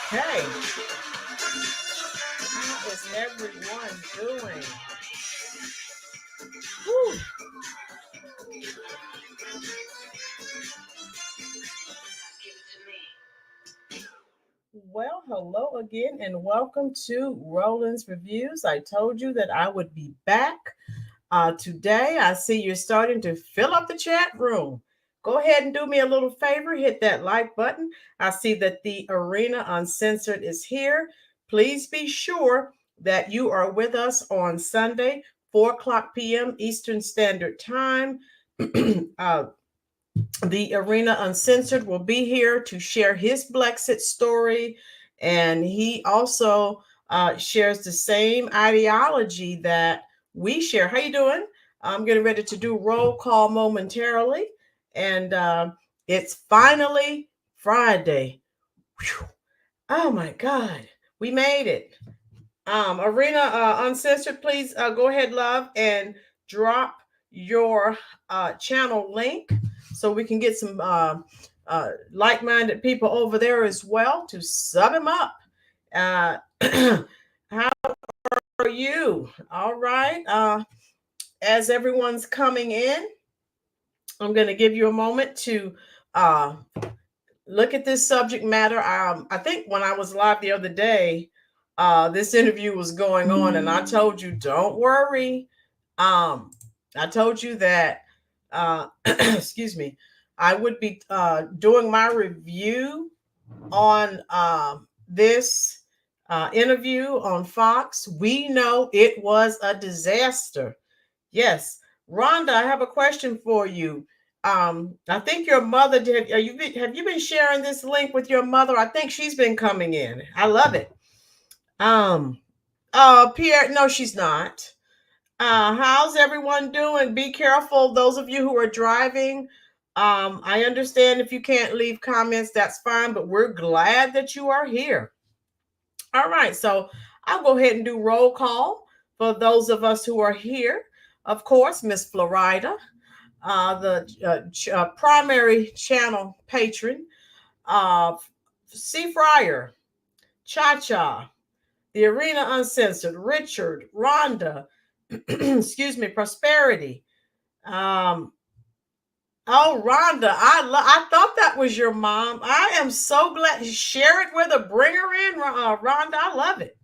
Okay. How is everyone doing? Whew. Well, hello again, and welcome to Roland's Reviews. I told you that I would be back today. I see you're starting to fill up the chat room. Go ahead and do me a little favor, hit that like button. I see that the Arena Uncensored is here. Please be sure that you are with us on Sunday, 4 o'clock p.m. Eastern Standard Time. uh, the Arena Uncensored will be here to share his Brexit story, and he also shares the same ideology that we share. How you doing? I'm getting ready to do roll call momentarily, and it's finally Friday. Whew. Oh my God, we made it. Arena Uncensored, please go ahead, love, and drop your channel link so we can get some like-minded people over there as well to sub him up. Uh, how are you? All right. As everyone's coming in, I'm going to give you a moment to uh, look at this subject matter. I think when I was live the other day, this interview was going on, and I told you, don't worry. I told you that, excuse me, I would be doing my review on this interview on Fox. We know it was a disaster. Yes. Rhonda, I have a question for you. I think your mother did. Have you been sharing this link with your mother? I think she's been coming in. I love it. Um, Pierre, no, she's not. How's everyone doing? Be careful, those of you who are driving. I understand if you can't leave comments, that's fine, but we're glad that you are here. All right, so I'll go ahead and do roll call for those of us who are here. Of course, Miss Florida, the primary channel patron, C. Fryer, Cha Cha, the Arena Uncensored, Richard, Rhonda, excuse me, Prosperity. Um, oh, Rhonda, I thought that was your mom. I am so glad. Share it with her. Bring her in, Rhonda. I love it.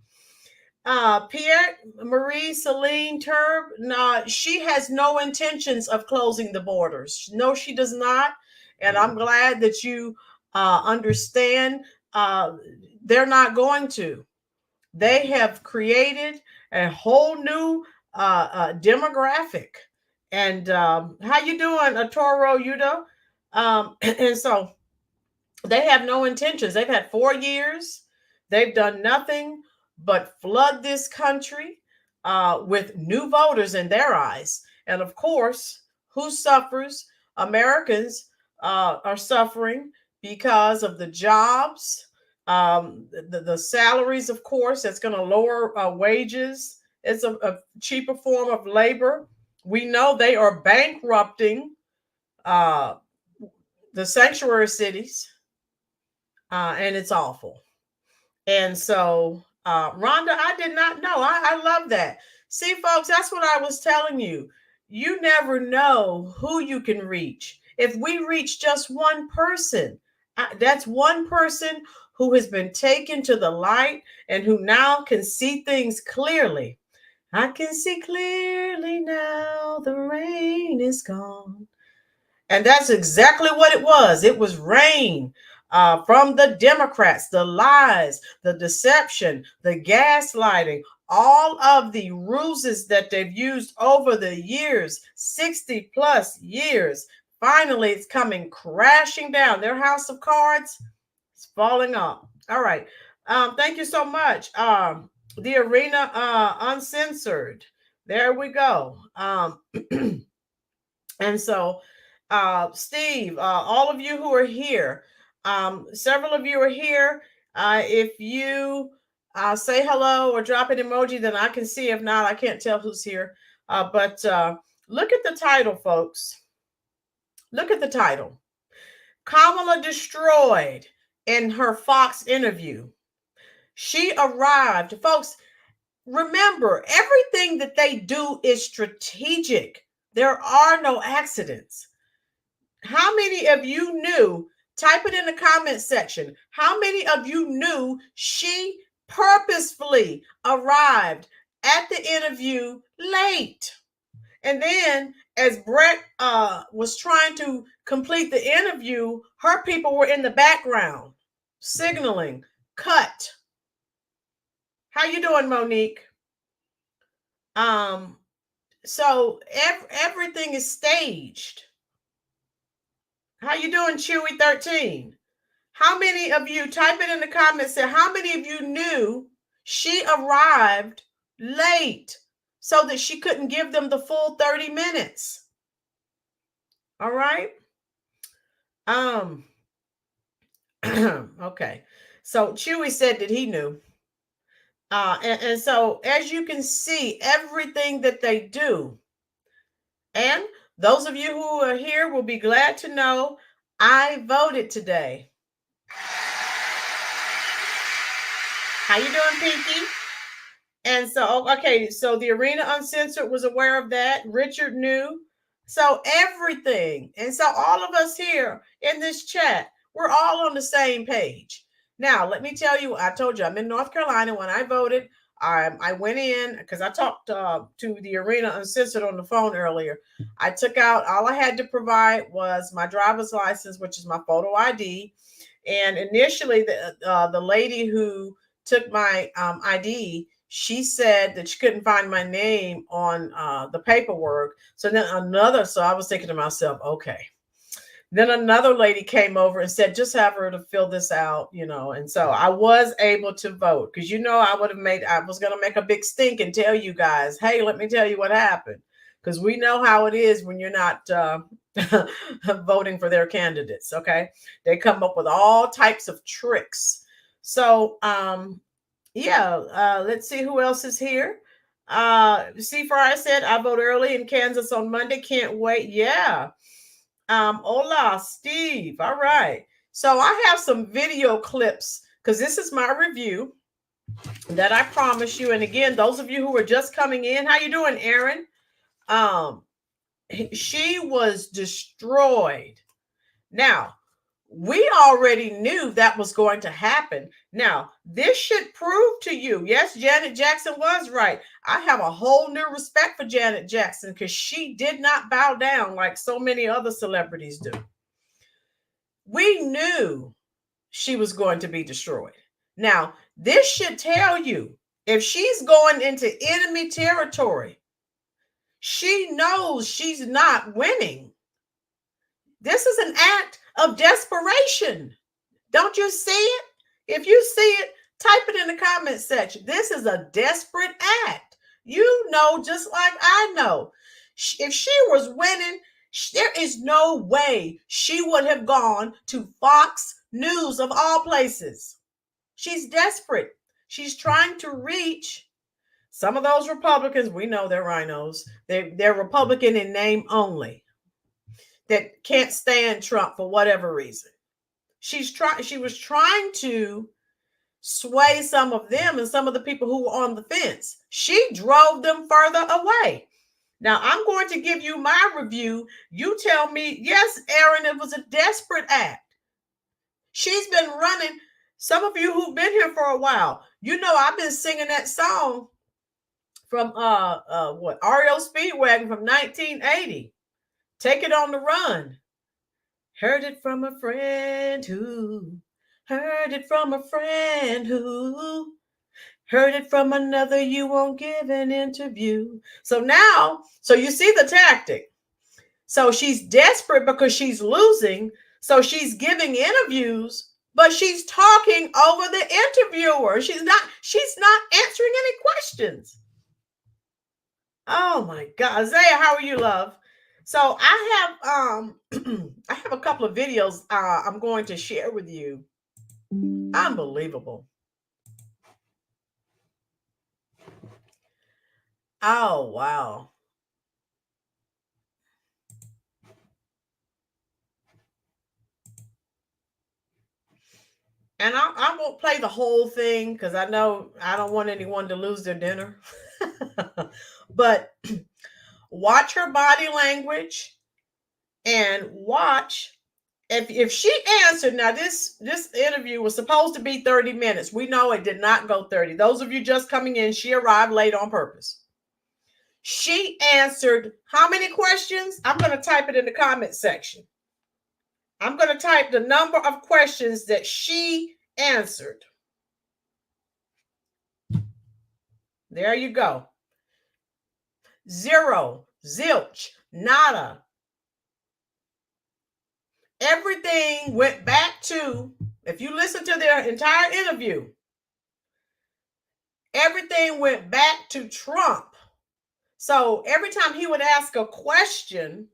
Pierre Marie Celine Turb, no, she has no intentions of closing the borders. No, she does not. And I'm glad that you understand they're not going to. They have created a whole new demographic. And how you doing, Toro Udo? And so they have no intentions. They've had 4 years. They've done nothing but flood this country with new voters in their eyes. And of course, who suffers? Americans are suffering because of the jobs, the salaries, of course, that's going to lower wages. It's a cheaper form of labor. We know they are bankrupting uh, the sanctuary cities, and it's awful. And so, Rhonda, I did not know. I love that. See, folks, that's what I was telling you. You never know who you can reach. If we reach just one person, that's one person who has been taken to the light and who now can see things clearly. I can see clearly now, the rain is gone. And that's exactly what it was. It was rain from the Democrats, the lies, the deception, the gaslighting, all of the ruses that they've used over the years, 60 plus years. Finally, it's coming crashing down. Their house of cards is falling off. All right. Thank you so much. The Arena Uncensored. There we go. And so, Steve, all of you who are here, several of you are here. If you say hello or drop an emoji, then I can see. If not, I can't tell who's here. But look at the title, folks. Look at the title. Kamala destroyed in her Fox interview. She arrived. Folks, remember, everything that they do is strategic. There are no accidents. How many of you knew? Type it in the comment section. How many of you knew she purposefully arrived at the interview late? And then, as Brett was trying to complete the interview, her people were in the background signaling, cut. How you doing, Monique? So everything is staged. How you doing, Chewy 13? How many of you, type it in the comments, say how many of you knew she arrived late so that she couldn't give them the full 30 minutes? All right. Okay. So Chewy said that he knew. And so as you can see, everything that they do, and those of you who are here will be glad to know I voted today. How you doing, Pinky? And so, okay, so the Arena Uncensored was aware of that. Richard knew. So everything. And so all of us here in this chat, we're all on the same page. Now, let me tell you, I told you I'm in North Carolina. When I voted, I went in because I talked to the Arena Uncensored on the phone earlier. I took out, all I had to provide was my driver's license, which is my photo ID. And initially, the lady who took my ID, she said that she couldn't find my name on the paperwork. So I was thinking to myself, okay. Then another lady came over and said, just have her to fill this out, And so I was able to vote because, I was going to make a big stink and tell you guys, hey, let me tell you what happened. Because we know how it is when you're not voting for their candidates. Okay. They come up with all types of tricks. So, let's see who else is here. C. Fry said, I vote early in Kansas on Monday. Can't wait. Yeah. Hola, Steve. All right. So I have some video clips because this is my review that I promise you. And again, those of you who are just coming in, how you doing, Aaron? She was destroyed. Now, we already knew that was going to happen. Now, this should prove to you, yes, Janet Jackson was right. I have a whole new respect for Janet Jackson because she did not bow down like so many other celebrities do. We knew she was going to be destroyed. Now, this should tell you if she's going into enemy territory, she knows she's not winning. This is an act of desperation. Don't you see it? If you see it, type it in the comment section. This is a desperate act. You know, just like I know. If she was winning, there is no way she would have gone to Fox News of all places. She's desperate. She's trying to reach some of those Republicans. We know they're rhinos. They're Republican in name only, that can't stand Trump for whatever reason. She was trying to sway some of them and some of the people who were on the fence. She drove them further away. Now, I'm going to give you my review. You tell me, yes, Aaron, it was a desperate act. She's been running. Some of you who've been here for a while, I've been singing that song from REO Speedwagon from 1980. Take It on the Run. Heard it from a friend who heard it from a friend who heard it from another. You won't give an interview. So you see the tactic. So she's desperate because she's losing. So she's giving interviews, but she's talking over the interviewer. She's not answering any questions. Oh my God. Zaya, how are you, love? So I have a couple of videos I'm going to share with you. Unbelievable. Oh, wow. And I won't play the whole thing because I know I don't want anyone to lose their dinner. But watch her body language and watch if she answered. Now this interview was supposed to be 30 minutes. We know it did not go 30. Those of you just coming in, she arrived late on purpose. She answered how many questions? I'm going to type it in the comment section. I'm going to type the number of questions that she answered. There you go. 0, zilch, nada. Everything went back to, if you listen to their entire interview, everything went back to Trump. So every time he would ask a question,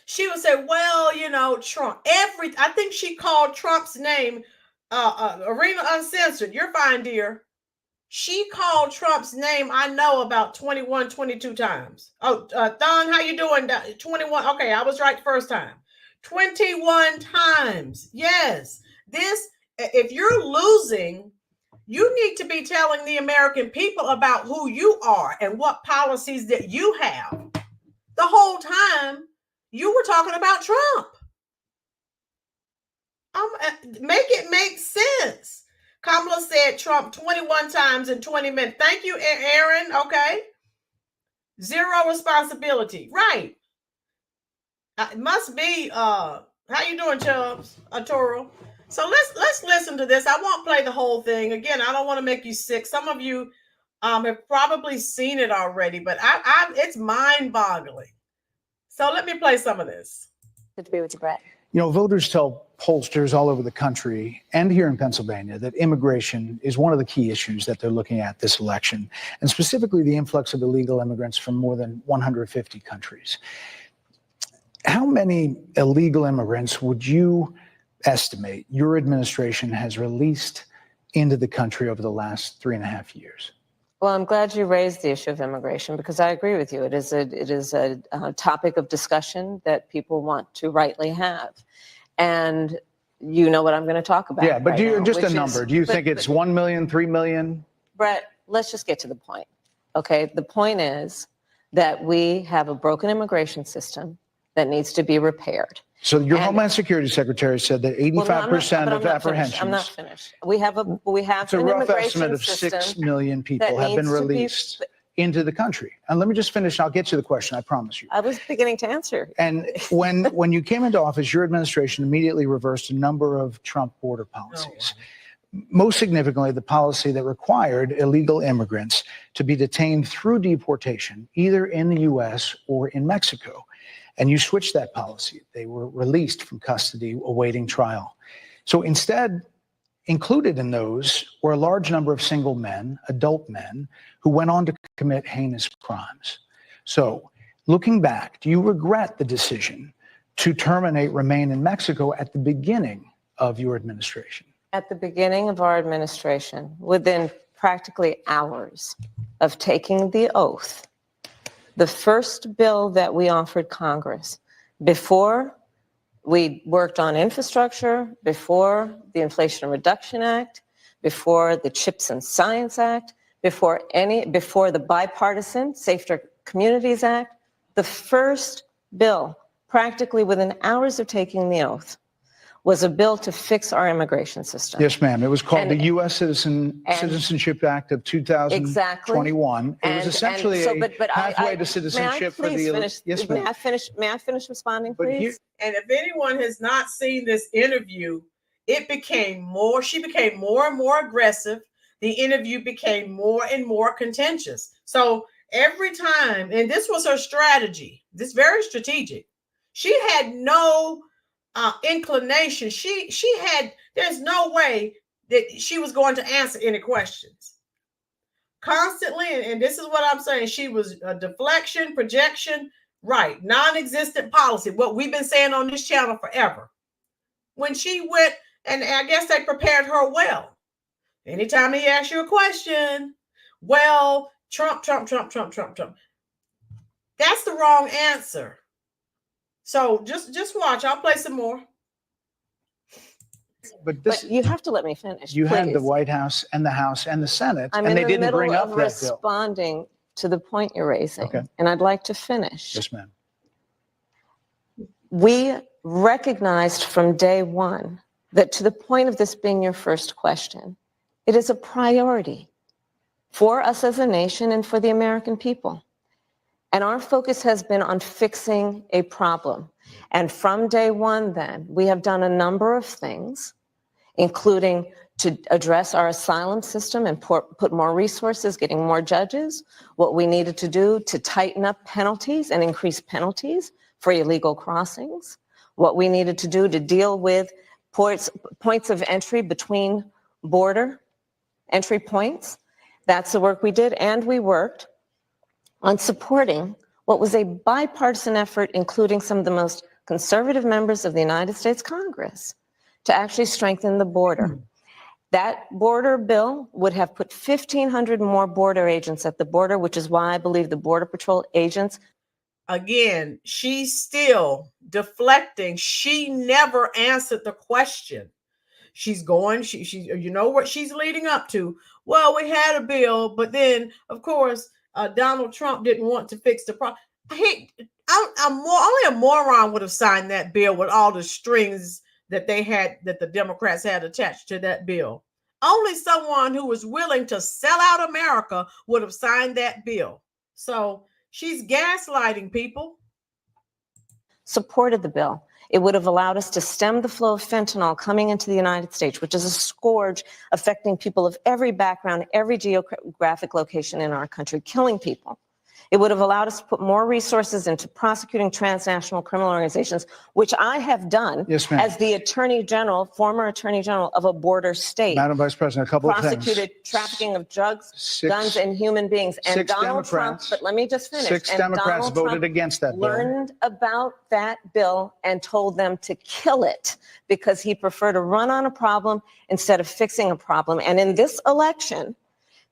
she would say, well, you know, Trump. I think she called Trump's name, Arena Uncensored. You're fine, dear. She called Trump's name, I know, about 21, 22 times. Oh, Thon, how you doing? 21. Okay, I was right the first time. 21 times. Yes. If you're losing, you need to be telling the American people about who you are and what policies that you have. The whole time you were talking about Trump. Make it make sense. Kamala said Trump 21 times in 20 minutes. Thank you, Aaron. Okay. 0 responsibility. Right. It must be how you doing, Chubbs? Toro. So let's listen to this. I won't play the whole thing. Again, I don't want to make you sick. Some of you have probably seen it already, but it's mind-boggling. So let me play some of this. Good to be with you, Brett. You know, voters tell pollsters all over the country and here in Pennsylvania that immigration is one of the key issues that they're looking at this election, and specifically the influx of illegal immigrants from more than 150 countries. How many illegal immigrants would you estimate your administration has released into the country over the last 3.5 years? Well, I'm glad you raised the issue of immigration because I agree with you. It is a topic of discussion that people want to rightly have. And you know what I'm going to talk about. Yeah, but right just a number. Do you think it's 1 million, 3 million? Brett, let's just get to the point. Okay, the point is that we have a broken immigration system that needs to be repaired. So your Homeland Security Secretary said that 85% of apprehensions. I'm not finished. We have it's a rough estimate of 6 million people have been released into the country. And let me just finish. I'll get you the question. I promise you. I was beginning to answer. And when you came into office, your administration immediately reversed a number of Trump border policies. Most significantly, the policy that required illegal immigrants to be detained through deportation, either in the U.S. or in Mexico. And you switched that policy. They were released from custody awaiting trial. So instead, included in those were a large number of single men, adult men, who went on to commit heinous crimes. So looking back, do you regret the decision to terminate Remain in Mexico at the beginning of your administration? At the beginning of our administration, within practically hours of taking the oath, the first bill that we offered Congress, before we worked on infrastructure, before the Inflation Reduction Act, before the Chips and Science Act, before the Bipartisan Safer Communities Act, the first bill, practically within hours of taking the oath, was a bill to fix our immigration system. Yes, ma'am. It was called the U.S. Citizenship Act of 2021. Exactly. It was essentially a pathway to citizenship for the elite. Yes, ma'am. May I finish responding, please? And if anyone has not seen this interview, she became more and more aggressive. The interview became more and more contentious. So every time, and this was her strategy, this very strategic, she had no inclination. There's no way that she was going to answer any questions. Constantly, and this is what I'm saying, she was a deflection, projection, right, non-existent policy, what we've been saying on this channel forever. When she went, and I guess they prepared her well. Anytime he asks you a question, well, Trump. That's the wrong answer. So just watch. I'll play some more. this, but you have to let me finish. you had the please. White House and the House and the Senate, I'm and in they the didn't middle bring up of that bill. responding to the point you're raising, Okay. and I'd like to finish. Yes, ma'am. We recognized from day one that, to the point of this being your first question, it is a priority for us as a nation and for the American people. And our focus has been on fixing a problem. And from day one, then, we have done a number of things, including to address our asylum system and put more resources, getting more judges, what we needed to do to tighten up penalties and increase penalties for illegal crossings, what we needed to do to deal with points of entry between border entry points. That's the work we did, and we worked on supporting what was a bipartisan effort, including some of the most conservative members of the United States Congress, to actually strengthen the border. That border bill would have put 1,500 more border agents at the border, which is why I believe the Border Patrol agents. Again, she's still deflecting. She never answered the question. She's going, she you know what she's leading up to. Well, we had a bill, but then, of course, Donald Trump didn't want to fix the problem. Only a moron would have signed that bill with all the strings that the Democrats had attached to that bill. Only someone who was willing to sell out America would have signed that bill. So she's gaslighting people. Supported the bill. It would have allowed us to stem the flow of fentanyl coming into the United States, which is a scourge affecting people of every background, every geographic location in our country, killing people. It would have allowed us to put more resources into prosecuting transnational criminal organizations, which I have done as the former Attorney General of a border state. Madam Vice President, a couple of things. Prosecuted trafficking of drugs, guns, and human beings. And Donald Trump, but let me just finish. 6 Democrats voted against that bill. Learned about that bill and told them to kill it because he preferred to run on a problem instead of fixing a problem. And in this election,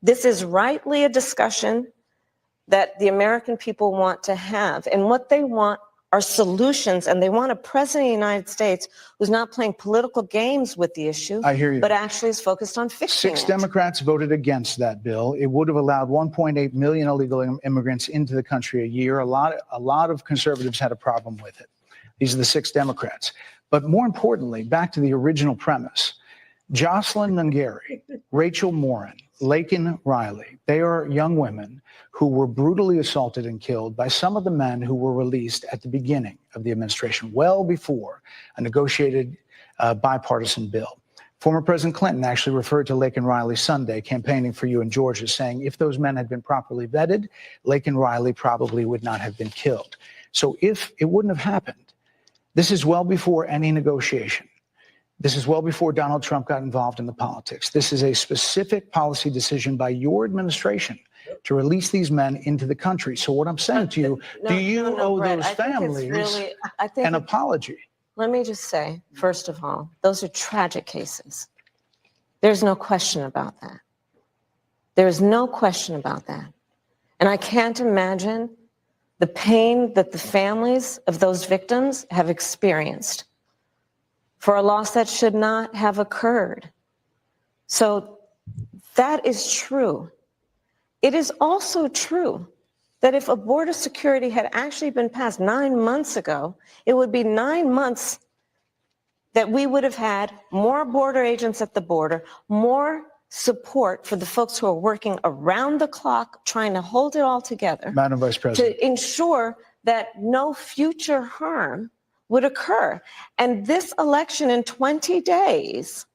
this is rightly a discussion that the American people want to have. And what they want are solutions, and they want a president of the United States who's not playing political games with the issue, I hear you, but actually is focused on fixing it. 6 Democrats voted against that bill. It would have allowed 1.8 million illegal immigrants into the country a year. A lot of conservatives had a problem with it. These are the 6 Democrats. But more importantly, back to the original premise, Jocelyn Nungari, Rachel Morin, Laken Riley, they are young women who were brutally assaulted and killed by some of the men who were released at the beginning of the administration, well before a negotiated bipartisan bill. Former President Clinton actually referred to Laken Riley Sunday campaigning for you in Georgia, saying if those men had been properly vetted, Laken Riley probably would not have been killed. So if it wouldn't have happened, this is well before any negotiation. This is well before Donald Trump got involved in the politics. This is a specific policy decision by your administration to release these men into the country. So what I'm saying to you, do you owe Brett, those families an apology? Let me just say, first of all, those are tragic cases. There's no question about that. There's no question about that. And I can't imagine the pain that the families of those victims have experienced for a loss that should not have occurred. So that is true. It is also true that if a border security had actually been passed 9 months ago, it would be 9 months that we would have had more border agents at the border, more support for the folks who are working around the clock trying to hold it all together. Madam Vice President. To ensure that no future harm would occur. And this election in 20 days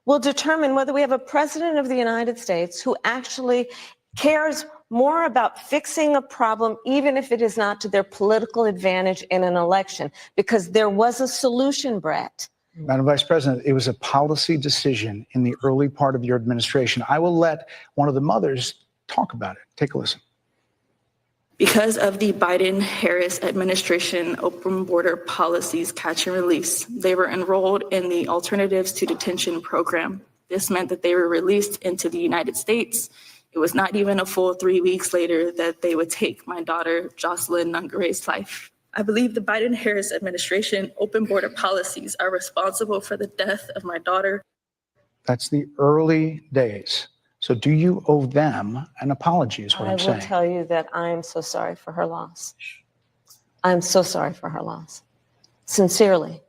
will determine whether we have a president of the United States who actually cares more about fixing a problem, even if it is not to their political advantage in an election, because there was a solution, Brett. Madam Vice President, it was a policy decision in the early part of your administration. I will let one of the mothers talk about it. Take a listen. Because of the Biden-Harris administration open border policies catch and release, they were enrolled in the Alternatives to Detention program. This meant that they were released into the United States. It was not even a full 3 weeks later that they would take my daughter, Jocelyn Nungari's life. I believe the Biden-Harris administration open border policies are responsible for the death of my daughter. That's the early days. So do you owe them an apology is what I'm I saying. will tell you that I am so sorry for her loss. I'm so sorry for her loss. Sincerely.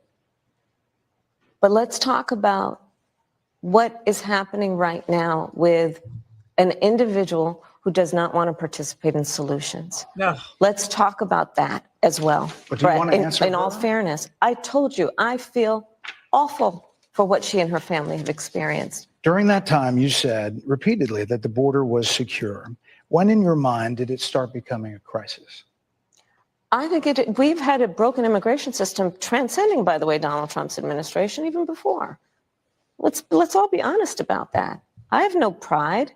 But let's talk about what is happening right now with an individual who does not want to participate in solutions. No. Let's talk about that as well. But do you Brett, want to answer in all her? fairness, I told you I feel awful for what she and her family have experienced. During that time, you said repeatedly that the border was secure. When in your mind did it start becoming a crisis? I think we've had a broken immigration system transcending, by the way, Donald Trump's administration even before. Let's all be honest about that. I have no pride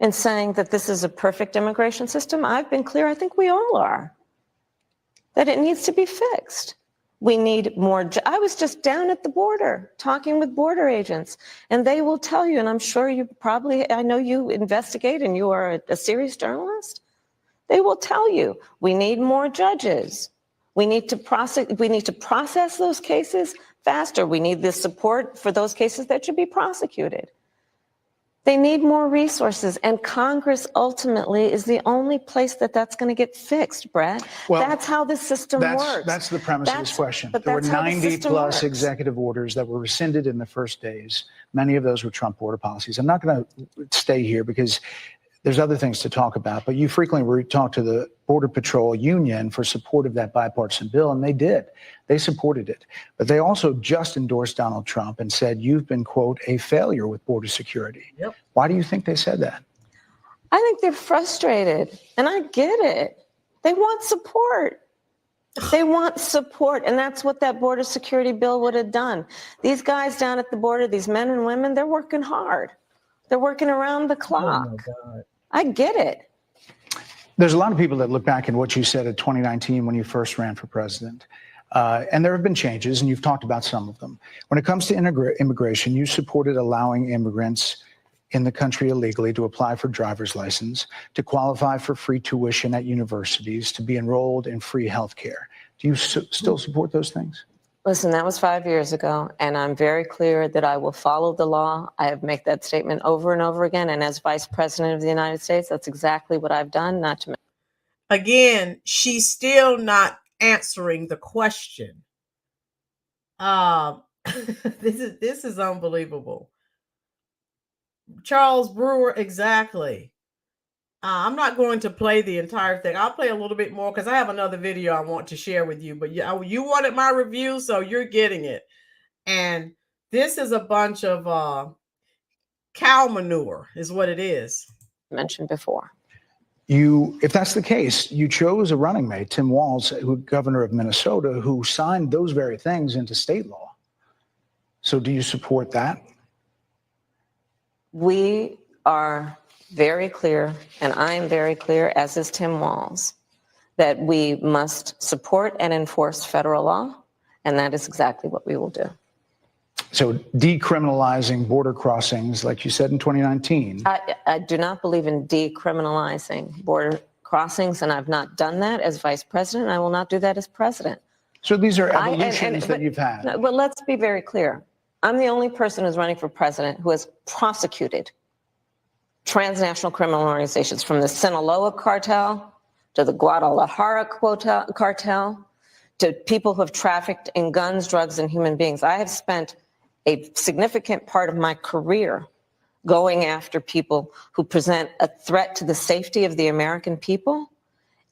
in saying that this is a perfect immigration system. I've been clear, I think we all are, that it needs to be fixed. We need more. I was just down at the border talking with border agents, and they will tell you, and I'm sure you probably, I know you investigate and you are a serious journalist. They will tell you, we need more judges. We need to process those cases faster. We need the support for those cases that should be prosecuted. They need more resources, and Congress ultimately is the only place that's going to get fixed, Brett. Well, that's how the system works. That's the premise of this question. But There were that's how the 90 system plus works. executive orders that were rescinded in the first days. Many of those were Trump border policies. I'm not going to stay here because there's other things to talk about, but you frequently talk to the Border Patrol Union for support of that bipartisan bill, and they did. They supported it. But they also just endorsed Donald Trump and said, you've been, quote, a failure with border security. Yep. Why do you think they said that? I think they're frustrated, and I get it. They want support. They want support, and that's what that border security bill would have done. These guys down at the border, these men and women, they're working hard. They're working around the clock. Oh my God. I get it. There's a lot of people that look back at what you said in 2019 when you first ran for president. And there have been changes, and you've talked about some of them. When it comes to immigration, you supported allowing immigrants in the country illegally to apply for driver's license, to qualify for free tuition at universities, to be enrolled in free health care. Do you still support those things? Listen, that was 5 years ago, and I'm very clear that I will follow the law. I have made that statement over and over again, and as Vice President of the United States, that's exactly what I've done. Not to Again, she's still not answering the question. This is unbelievable. Charles Brewer, exactly. I'm not going to play the entire thing. I'll play a little bit more because I have another video I want to share with you. But you wanted my review, so you're getting it. And this is a bunch of cow manure is what it is. mention before. If that's the case, you chose a running mate, Tim Walz, who governor of Minnesota, who signed those very things into state law. So do you support that? We are very clear, and I am very clear, as is Tim Walz, that we must support and enforce federal law, and that is exactly what we will do. So decriminalizing border crossings, like you said in 2019. I do not believe in decriminalizing border crossings, and I've not done that as vice president. I will not do that as president. So these are evolutions that you've had. But let's be very clear. I'm the only person who's running for president who has prosecuted transnational criminal organizations, from the Sinaloa cartel to the Guadalajara cartel to people who have trafficked in guns, drugs, and human beings. I have spent a significant part of my career going after people who present a threat to the safety of the American people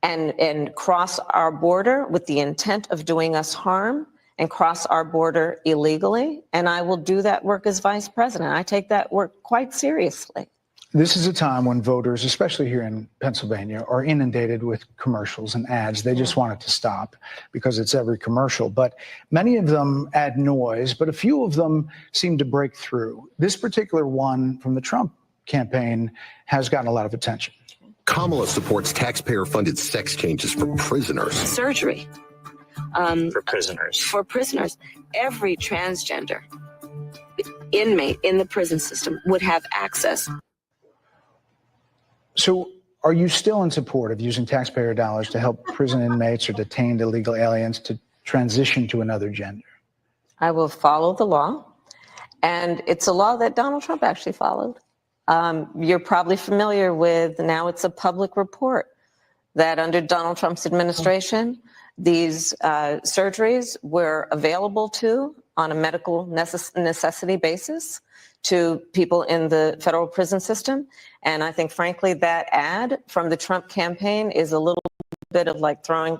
and cross our border with the intent of doing us harm and cross our border illegally. And I will do that work as vice president. I take that work quite seriously. This is a time when voters, especially here in Pennsylvania, are inundated with commercials and ads. They just want it to stop because it's every commercial. But many of them add noise, but a few of them seem to break through. This particular one from the Trump campaign has gotten a lot of attention. Kamala supports taxpayer-funded sex changes for prisoners. Surgery. For prisoners. For prisoners. Every transgender inmate in the prison system would have access. So Are you still in support of using taxpayer dollars to help prison inmates or detained illegal aliens to transition to another gender? I will follow the law. And it's a law that Donald Trump actually followed. You're probably familiar with, now it's a public report, that under Donald Trump's administration, these surgeries were available on a medical necessity basis to people in the federal prison system. And I think, frankly, that ad from the Trump campaign is a little bit of like throwing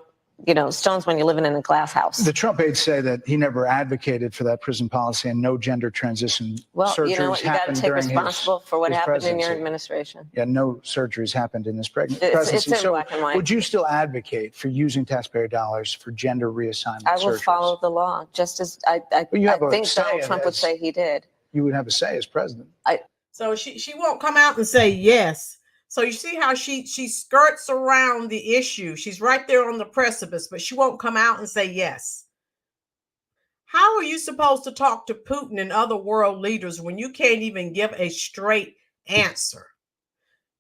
stones when you're living in a glass house. The Trump aides say that he never advocated for that prison policy and no gender transition surgeries you know what? You got to take responsible for what happened in your administration. Yeah, no surgeries happened in his presidency. It's in black and white. Would you still advocate for using taxpayer dollars for gender reassignment I will surgeries? follow the law, just as I think Donald Trump would say he did. You would have a say as president. So she won't come out and say yes. So you see how she skirts around the issue. She's right there on the precipice, but she won't come out and say yes. How are you supposed to talk to Putin and other world leaders when you can't even give a straight answer?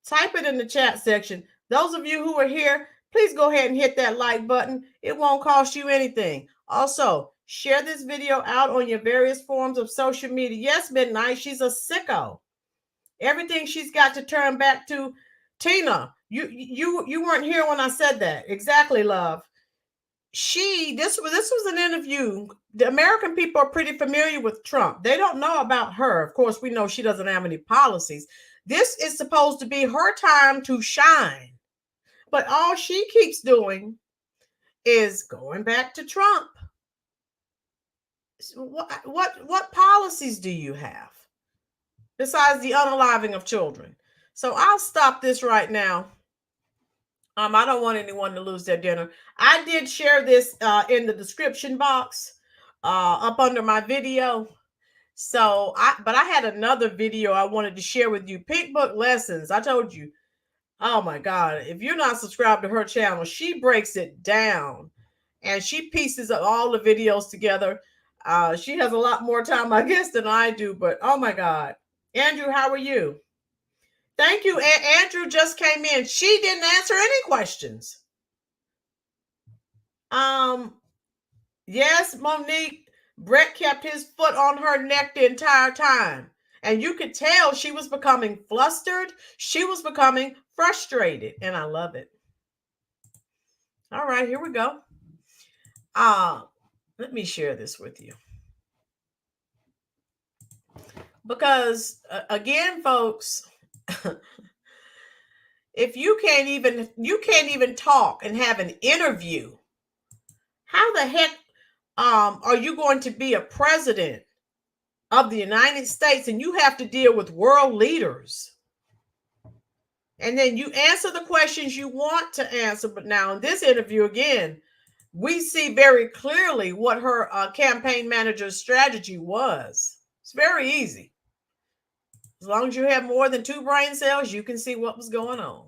Type it in the chat section. Those of you who are here, please go ahead and hit that like button. It won't cost you anything. Also, share this video out on your various forms of social media. Yes, Midnight, she's a sicko. Everything she's got to turn back to. Tina, you weren't here when I said that. Exactly, love. This was an interview. The American people are pretty familiar with Trump. They don't know about her. Of course, we know she doesn't have any policies. This is supposed to be her time to shine. But all she keeps doing is going back to Trump. What policies do you have besides the unaliving of children? So I'll stop this right now. I don't want anyone to lose their dinner. I did share this in the description box up under my video. So but I had another video I wanted to share with you. Pink Book Lessons. I told you, oh my God, if you're not subscribed to her channel, she breaks it down and she pieces all the videos together. She has a lot more time, I guess, than I do, but oh my God. Andrew, how are you? Thank you. Andrew just came in. She didn't answer any questions. Yes, Monique, Brett kept his foot on her neck the entire time. And you could tell she was becoming flustered. She was becoming frustrated. And I love it. All right, here we go. Let me share this with you. Because again, folks, if you can't even talk and have an interview, how the heck are you going to be a president of the United States and you have to deal with world leaders? And then you answer the questions you want to answer. But now in this interview, again, we see very clearly what her campaign manager's strategy was. It's very easy. As long as you have more than 2 brain cells, you can see what was going on.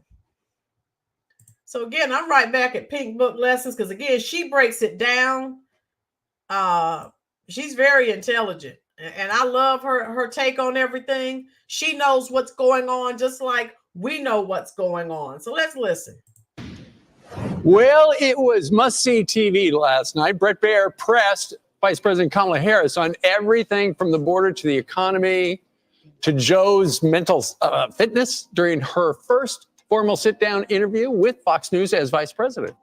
So again, I'm right back at Pink Book Lessons because again, she breaks it down. She's very intelligent, and I love her take on everything. She knows what's going on, just like we know what's going on. So let's listen. Well, it was must-see TV last night. Brett Baier pressed Vice President Kamala Harris on everything from the border to the economy to Joe's mental fitness during her first formal sit-down interview with Fox News as vice president.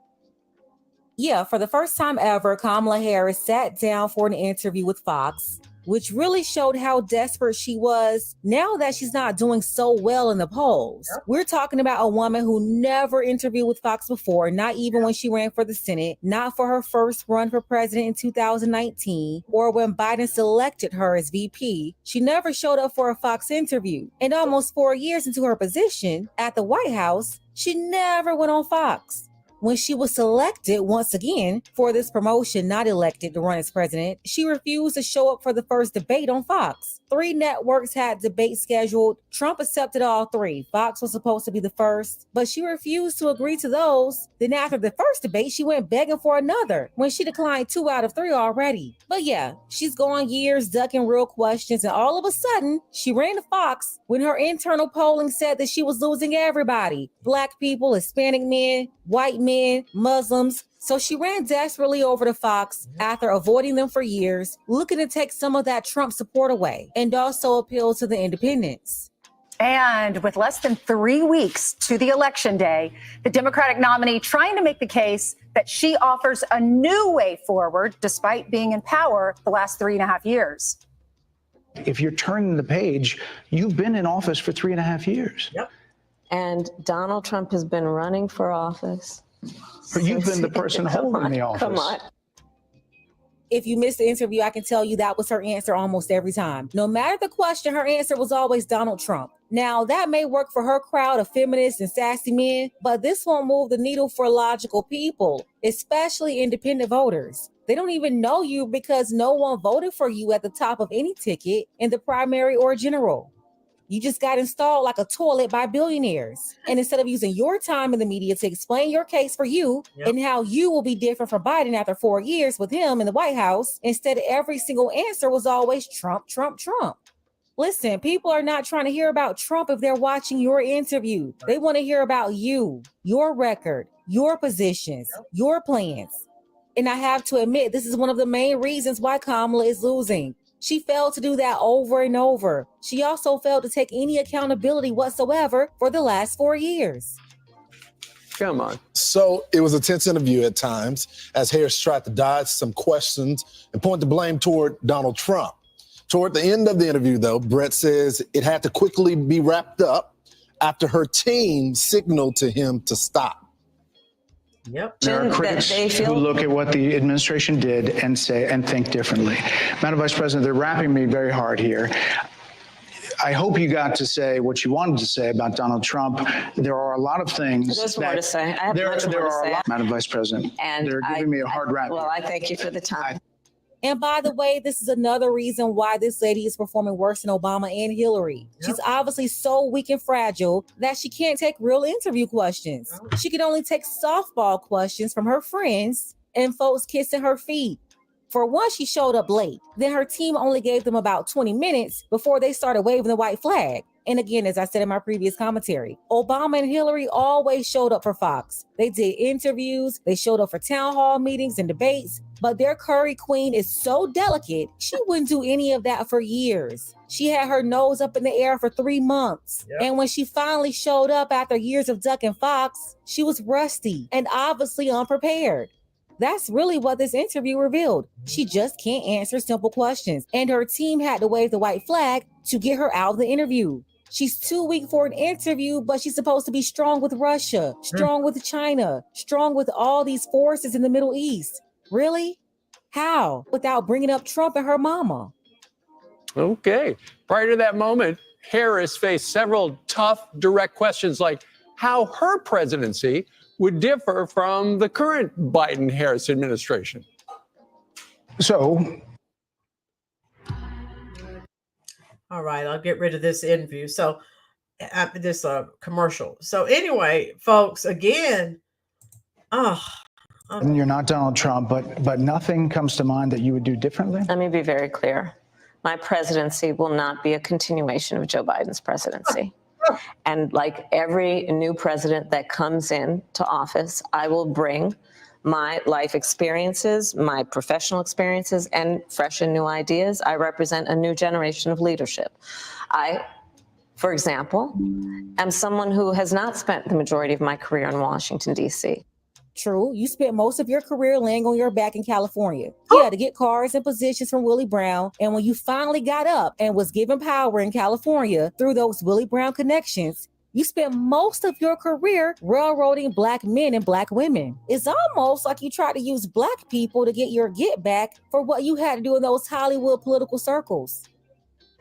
Yeah, for the first time ever, Kamala Harris sat down for an interview with Fox, which really showed how desperate she was now that she's not doing so well in the polls. We're talking about a woman who never interviewed with Fox before, not even when she ran for the Senate, not for her first run for president in 2019, or when Biden selected her as VP. She never showed up for a Fox interview. And almost 4 years into her position at the White House, she never went on Fox. When she was selected once again for this promotion, not elected to run as president, she refused to show up for the first debate on Fox. 3 networks had debates scheduled. Trump accepted all 3. Fox was supposed to be the first, but she refused to agree to those. Then after the first debate, she went begging for another when she declined 2 out of 3 already. But yeah, she's gone years ducking real questions, and all of a sudden, she ran to Fox when her internal polling said that she was losing everybody. Black people, Hispanic men, white men, Muslims. So she ran desperately over to Fox after avoiding them for years, looking to take some of that Trump support away and also appeal to the independents. And with less than 3 weeks to the election day, the Democratic nominee trying to make the case that she offers a new way forward despite being in power the last 3.5 years. If you're turning the page, you've been in office for 3.5 years. Yep. And Donald Trump has been running for office. You've been the person holding the office. Come on. If you missed the interview, I can tell you that was her answer almost every time. No matter the question, her answer was always Donald Trump. Now, that may work for her crowd of feminists and sassy men, but this won't move the needle for logical people, especially independent voters. They don't even know you because no one voted for you at the top of any ticket in the primary or general. You just got installed like a toilet by billionaires. And instead of using your time in the media to explain your case for you and how you will be different from Biden after 4 years with him in the White House, instead every single answer was always Trump, Trump, Trump. Listen, people are not trying to hear about Trump if they're watching your interview. They want to hear about you, your record, your positions, your plans. And I have to admit, this is one of the main reasons why Kamala is losing. She failed to do that over and over. She also failed to take any accountability whatsoever for the last 4 years. Come on. So it was a tense interview at times as Harris tried to dodge some questions and point the blame toward Donald Trump. Toward the end of the interview, though, Brett says it had to quickly be wrapped up after her team signaled to him to stop. Yep. There are critics who look at what the administration did and say and think differently. Madam Vice President, they're wrapping me very hard here. I hope you got to say what you wanted to say about Donald Trump. There are a lot of things. There's more to say. I have much more to say. Madam Vice President, And they're giving me a hard rap. Well, I thank you for the time. And by the way, this is another reason why this lady is performing worse than Obama and Hillary. She's obviously so weak and fragile that she can't take real interview questions. She can only take softball questions from her friends and folks kissing her feet. For one, she showed up late. Then her team only gave them about 20 minutes before they started waving the white flag. And again, as I said in my previous commentary, Obama and Hillary always showed up for Fox. They did interviews, they showed up for town hall meetings and debates, but their curry queen is so delicate, she wouldn't do any of that for years. She had her nose up in the air for 3 months. And when she finally showed up after years of ducking Fox, she was rusty and obviously unprepared. That's really what this interview revealed. She just can't answer simple questions, and her team had to wave the white flag to get her out of the interview. She's too weak for an interview, but she's supposed to be strong with Russia, strong with China, strong with all these forces in the Middle East. Really? How? Without bringing up Trump and her mama. Okay. Prior to that moment, Harris faced several tough, direct questions like how her presidency would differ from the current Biden-Harris administration. So, all right, I'll get rid of this interview. So, this commercial. So anyway, folks, again, and you're not Donald Trump, but nothing comes to mind that you would do differently? Let me be very clear. My presidency will not be a continuation of Joe Biden's presidency. And like every new president that comes in to office, I will bring my life experiences, my professional experiences, and fresh and new ideas. I represent a new generation of leadership. I, for example, am someone who has not spent the majority of my career in Washington, D.C. True, you spent most of your career laying on your back in California. Yeah, to get cars and positions from Willie Brown. And when you finally got up and was given power in California through those Willie Brown connections, you spent most of your career railroading Black men and Black women. It's almost like you tried to use Black people to get your get back for what you had to do in those Hollywood political circles.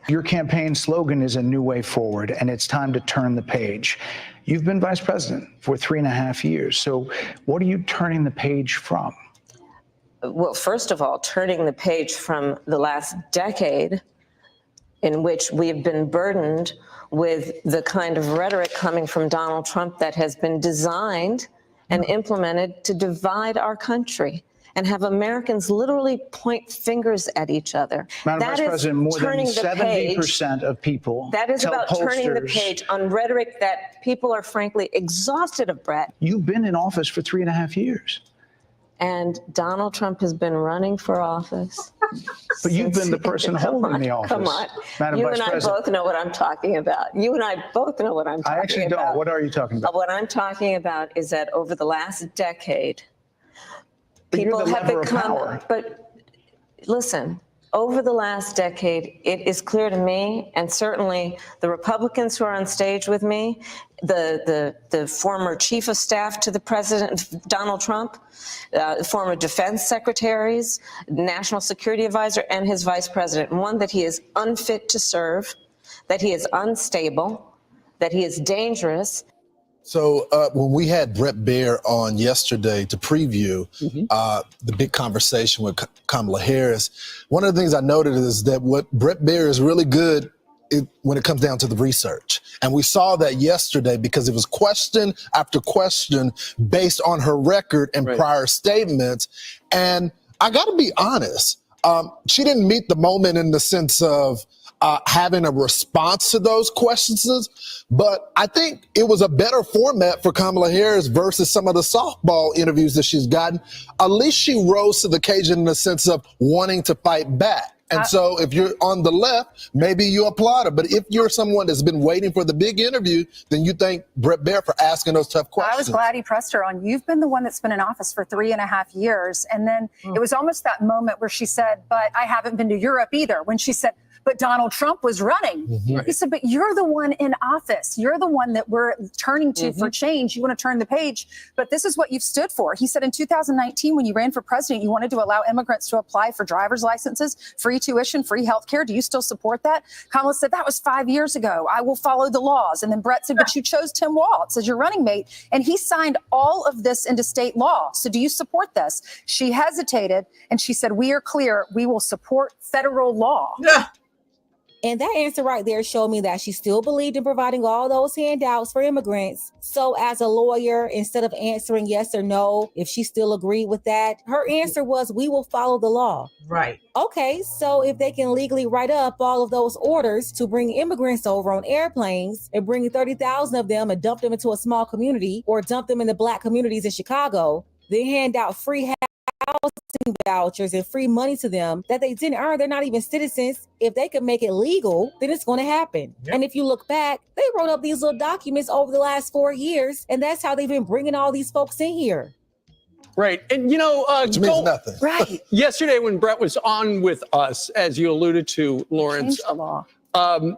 Your campaign slogan is a new way forward, and it's time to turn the page. You've been vice president for 3.5 years. So what are you turning the page from? Well, first of all, turning the page from the last decade in which we've been burdened with the kind of rhetoric coming from Donald Trump that has been designed and implemented to divide our country and have Americans literally point fingers at each other. Madam Vice President, more than 70% of people That is tell about turning the pollsters- page on rhetoric that people are frankly exhausted of, Brett. You've been in office for 3.5 years. And Donald Trump has been running for office. But you've been the person holding the office. Come on. Madam You Vice and I President. both know what I'm talking about. You and I both know what I'm talking about. I actually don't. What are you talking about? What I'm talking about is that over the last decade, But you're people the have lever of become, power. but listen, over the last decade, it is clear to me, and certainly the Republicans who are on stage with me, the former chief of staff to the president, Donald Trump, former defense secretaries, national security advisor, and his vice president, one, that he is unfit to serve, that he is unstable, that he is dangerous. So when we had Brett Baier on yesterday to preview the big conversation with Kamala Harris, one of the things I noted is that what Brett Baier is really good when it comes down to the research. And we saw that yesterday because it was question after question based on her record and prior statements. And I got to be honest, she didn't meet the moment in the sense of having a response to those questions, but I think it was a better format for Kamala Harris versus some of the softball interviews that she's gotten. At least she rose to the occasion in the sense of wanting to fight back. And so if you're on the left, maybe you applaud her. But if you're someone that's been waiting for the big interview, then you thank Brett Baier for asking those tough questions. I was glad he pressed her on. You've been the one that's been in office for 3.5 years. And then it was almost that moment where she said, but I haven't been to Europe either. When she said, but Donald Trump was running. He said, but you're the one in office. You're the one that we're turning to for change. You want to turn the page, but this is what you've stood for. He said in 2019, when you ran for president, you wanted to allow immigrants to apply for driver's licenses, free tuition, free health care. Do you still support that? Kamala said, that was 5 years ago. I will follow the laws. And then Brett said, but you chose Tim Walz as your running mate. And he signed all of this into state law. So do you support this? She hesitated and she said, we are clear. We will support federal law. And that answer right there showed me that she still believed in providing all those handouts for immigrants. So as a lawyer, instead of answering yes or no, if she still agreed with that, her answer was, we will follow the law. Right. Okay, so if they can legally write up all of those orders to bring immigrants over on airplanes and bring 30,000 of them and dump them into a small community or dump them in the Black communities in Chicago, then hand out free housing vouchers and free money to them that they didn't earn. They're not even citizens. If they could make it legal, then it's going to happen. Yep. And if you look back, they wrote up these little documents over the last 4 years, and that's how they've been bringing all these folks in here. Right. And, you know, which means nothing. Right. Yesterday when Brett was on with us, as you alluded to, Lawrence, Change the law.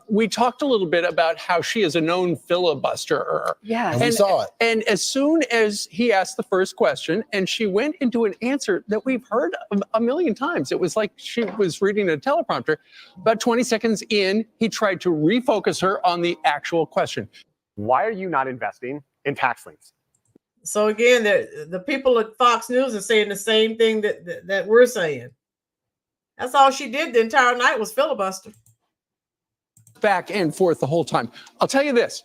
We talked a little bit about how she is a known filibusterer. Yes. And we saw it. And as soon as he asked the first question and she went into an answer that we've heard a million times, it was like she was reading a teleprompter. About 20 seconds in, he tried to refocus her on the actual question. Why are you not investing in tax liens? So again, the people at Fox News are saying the same thing that we're saying. That's all she did the entire night was filibuster. Back and forth the whole time. I'll tell you this,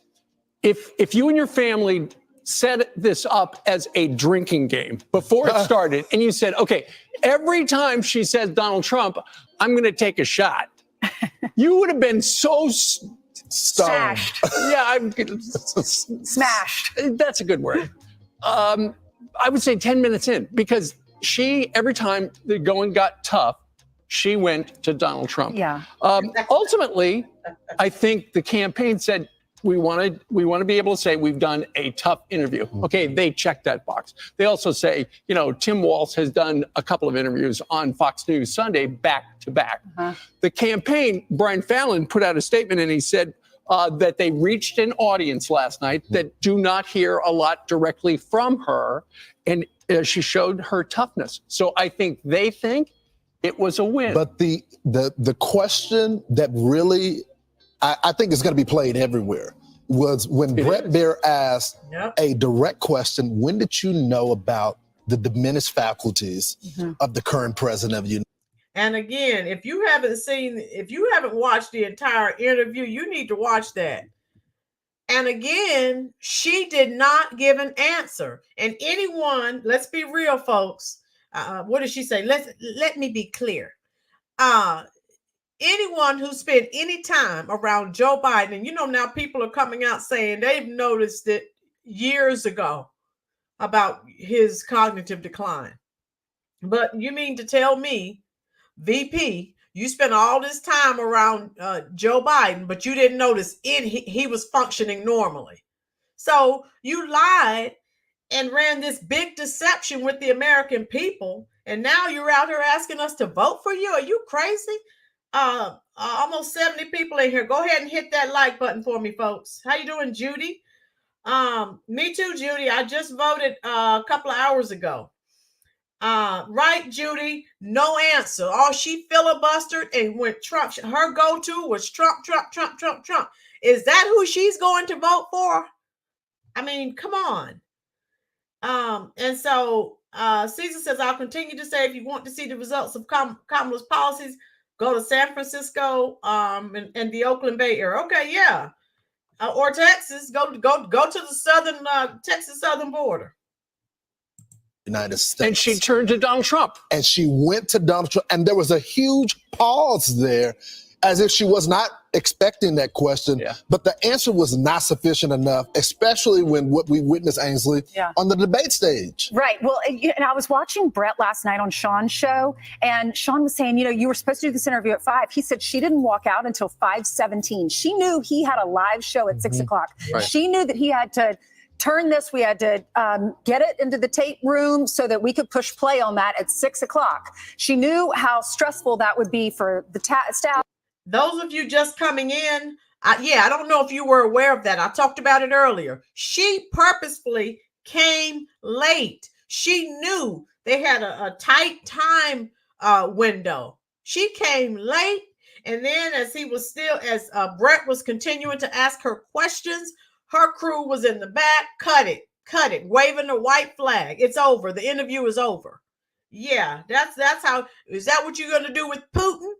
if you and your family set this up as a drinking game before it started and you said, okay, every time she says Donald Trump, I'm going to take a shot, you would have been so Smashed. Yeah, I'm Smashed. That's a good word. I would say 10 minutes in, because every time the going got tough, she went to Donald Trump. Yeah. Ultimately, I think the campaign said, we want to be able to say we've done a tough interview. Okay, they checked that box. They also say, you know, Tim Walz has done a couple of interviews on Fox News Sunday back to back. The campaign, Brian Fallon put out a statement and he said that they reached an audience last night that do not hear a lot directly from her, and she showed her toughness. So I think they think It was a win. But the question that really, I think is going to be played everywhere was when Brett Baer asked a direct question, when did you know about the diminished faculties of the current president of the United States? And again, if you haven't watched the entire interview, you need to watch that. And again, she did not give an answer. And anyone, let's be real, folks. What did she say? Let me be clear. Anyone who spent any time around Joe Biden, and now people are coming out saying they've noticed it years ago about his cognitive decline. But you mean to tell me, VP, you spent all this time around Joe Biden, but you didn't notice he was functioning normally. So you lied and ran this big deception with the American people. And now you're out here asking us to vote for you. Are you crazy? Almost 70 people in here. Go ahead and hit that like button for me, folks. How you doing, Judy? Me too, Judy. I just voted a couple of hours ago. Right, Judy? No answer. Oh, she filibustered and went Trump. Her go-to was Trump, Trump, Trump, Trump, Trump. Is that who she's going to vote for? I mean, come on. And so Caesar says, I'll continue to say, if you want to see the results of Kamala's policies, go to San Francisco and the Oakland Bay area. Okay, yeah. Or Texas. Go to the southern Texas southern border. United States. And she turned to Donald Trump. And she went to Donald Trump. And there was a huge pause there, as if she was not expecting that question. Yeah. But the answer was not sufficient enough, especially when what we witnessed, Ainsley, on the debate stage. Right. Well, and I was watching Brett last night on Sean's show, and Sean was saying, you were supposed to do this interview at 5. He said she didn't walk out until 5:17. She knew he had a live show at 6 o'clock. Right. She knew that he had to turn this. We had to get it into the tape room so that we could push play on that at 6 o'clock. She knew how stressful that would be for the staff. Those of you just coming in, I don't know if you were aware of that. I talked about it earlier. She purposefully came late. She knew they had a tight time window. She came late. And then as Brett was continuing to ask her questions, her crew was in the back. Cut it, waving the white flag. It's over. The interview is over. Yeah, that's how. Is that what you're going to do with Putin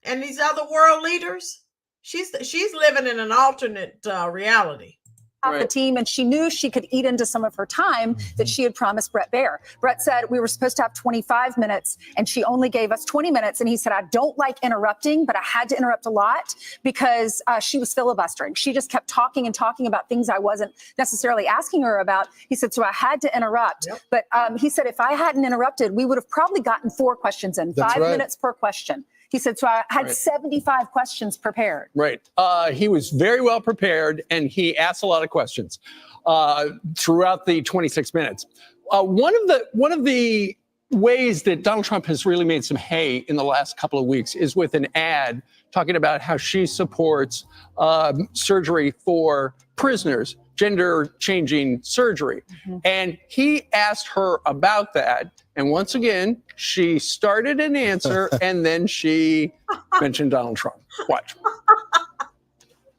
and these other world leaders? She's living in an alternate reality. The team, and she knew she could eat into some of her time that she had promised Brett Baer. Brett said we were supposed to have 25 minutes and she only gave us 20 minutes. And he said, I don't like interrupting, but I had to interrupt a lot because she was filibustering. She just kept talking and talking about things I wasn't necessarily asking her about. He said, so I had to interrupt. Yep. But he said, if I hadn't interrupted, we would have probably gotten 4 questions in, 5 minutes per question. He said, so I had 75 questions prepared. Right. He was very well prepared, and he asked a lot of questions throughout the 26 minutes. One of the ways that Donald Trump has really made some hay in the last couple of weeks is with an ad talking about how she supports surgery for prisoners, gender-changing surgery. And he asked her about that. And once again, she started an answer and then she mentioned Donald Trump. Watch.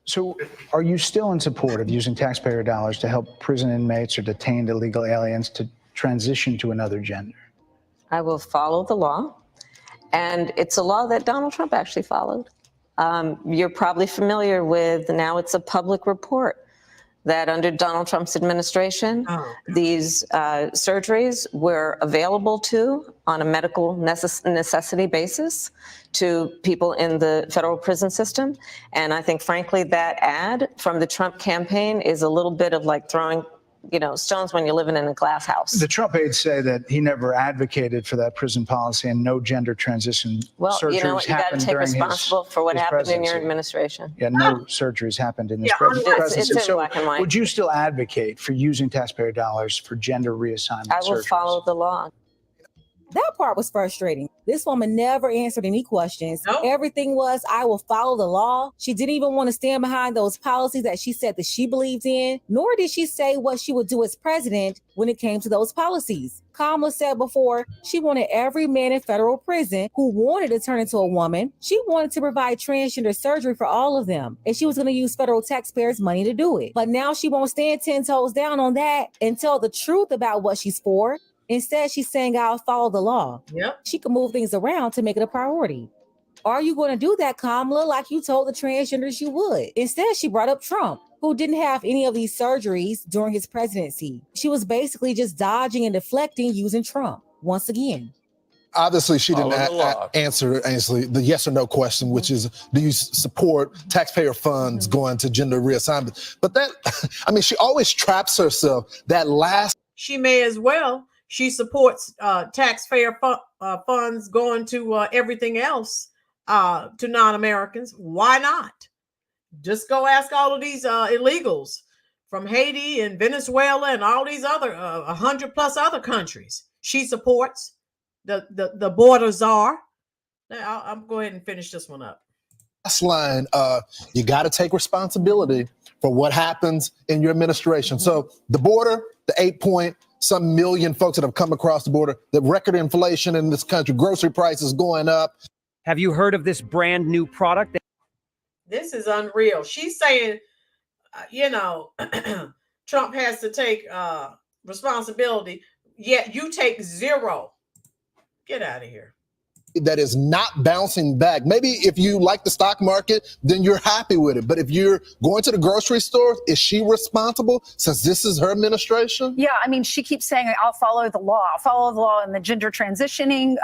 So are you still in support of using taxpayer dollars to help prison inmates or detained illegal aliens to transition to another gender? I will follow the law. And it's a law that Donald Trump actually followed. You're probably familiar with, now it's a public report, that under Donald Trump's administration, these surgeries were available on a medical necessity basis to people in the federal prison system. And I think, frankly, that ad from the Trump campaign is a little bit of like throwing stones when you're living in a glass house. The Trump aides say that he never advocated for that prison policy and no gender transition surgeries you know what, you got to take responsible for what happened in your administration. Yeah, no surgeries happened in his presidency. It's in black and white. Would you still advocate for using taxpayer dollars for gender reassignment surgeries? I will follow the law. That part was frustrating. This woman never answered any questions. Nope. Everything was, I will follow the law. She didn't even want to stand behind those policies that she said that she believed in, nor did she say what she would do as president when it came to those policies. Kamala said before she wanted every man in federal prison who wanted to turn into a woman. She wanted to provide transgender surgery for all of them, and she was going to use federal taxpayers' money to do it. But now she won't stand 10 toes down on that and tell the truth about what she's for. Instead, she's saying, I'll follow the law. Yep. She can move things around to make it a priority. Are you going to do that, Kamala, like you told the transgenders you would? Instead, she brought up Trump, who didn't have any of these surgeries during his presidency. She was basically just dodging and deflecting using Trump once again. Obviously, she didn't Follow the law. answer the yes or no question, which is, do you support taxpayer funds going to gender reassignment? But that, I mean, she always traps herself. That last. She may as well. She supports taxpayer funds going to everything else, to non-Americans. Why not? Just go ask all of these illegals from Haiti and Venezuela and all these other 100 plus other countries. She supports the border czar. Now, I'll go ahead and finish this one up. Last line, you got to take responsibility for what happens in your administration. So the border, the 8-point-some million folks that have come across the border, the record inflation in this country, grocery prices going up. Have you heard of this brand new product? This is unreal. She's saying, Trump has to take responsibility, yet you take zero. Get out of here. That is not bouncing back. Maybe if you like the stock market, then you're happy with it. But if you're going to the grocery store, is she responsible since this is her administration? Yeah, I mean, she keeps saying, I'll follow the law. I'll follow the law in the gender transitioning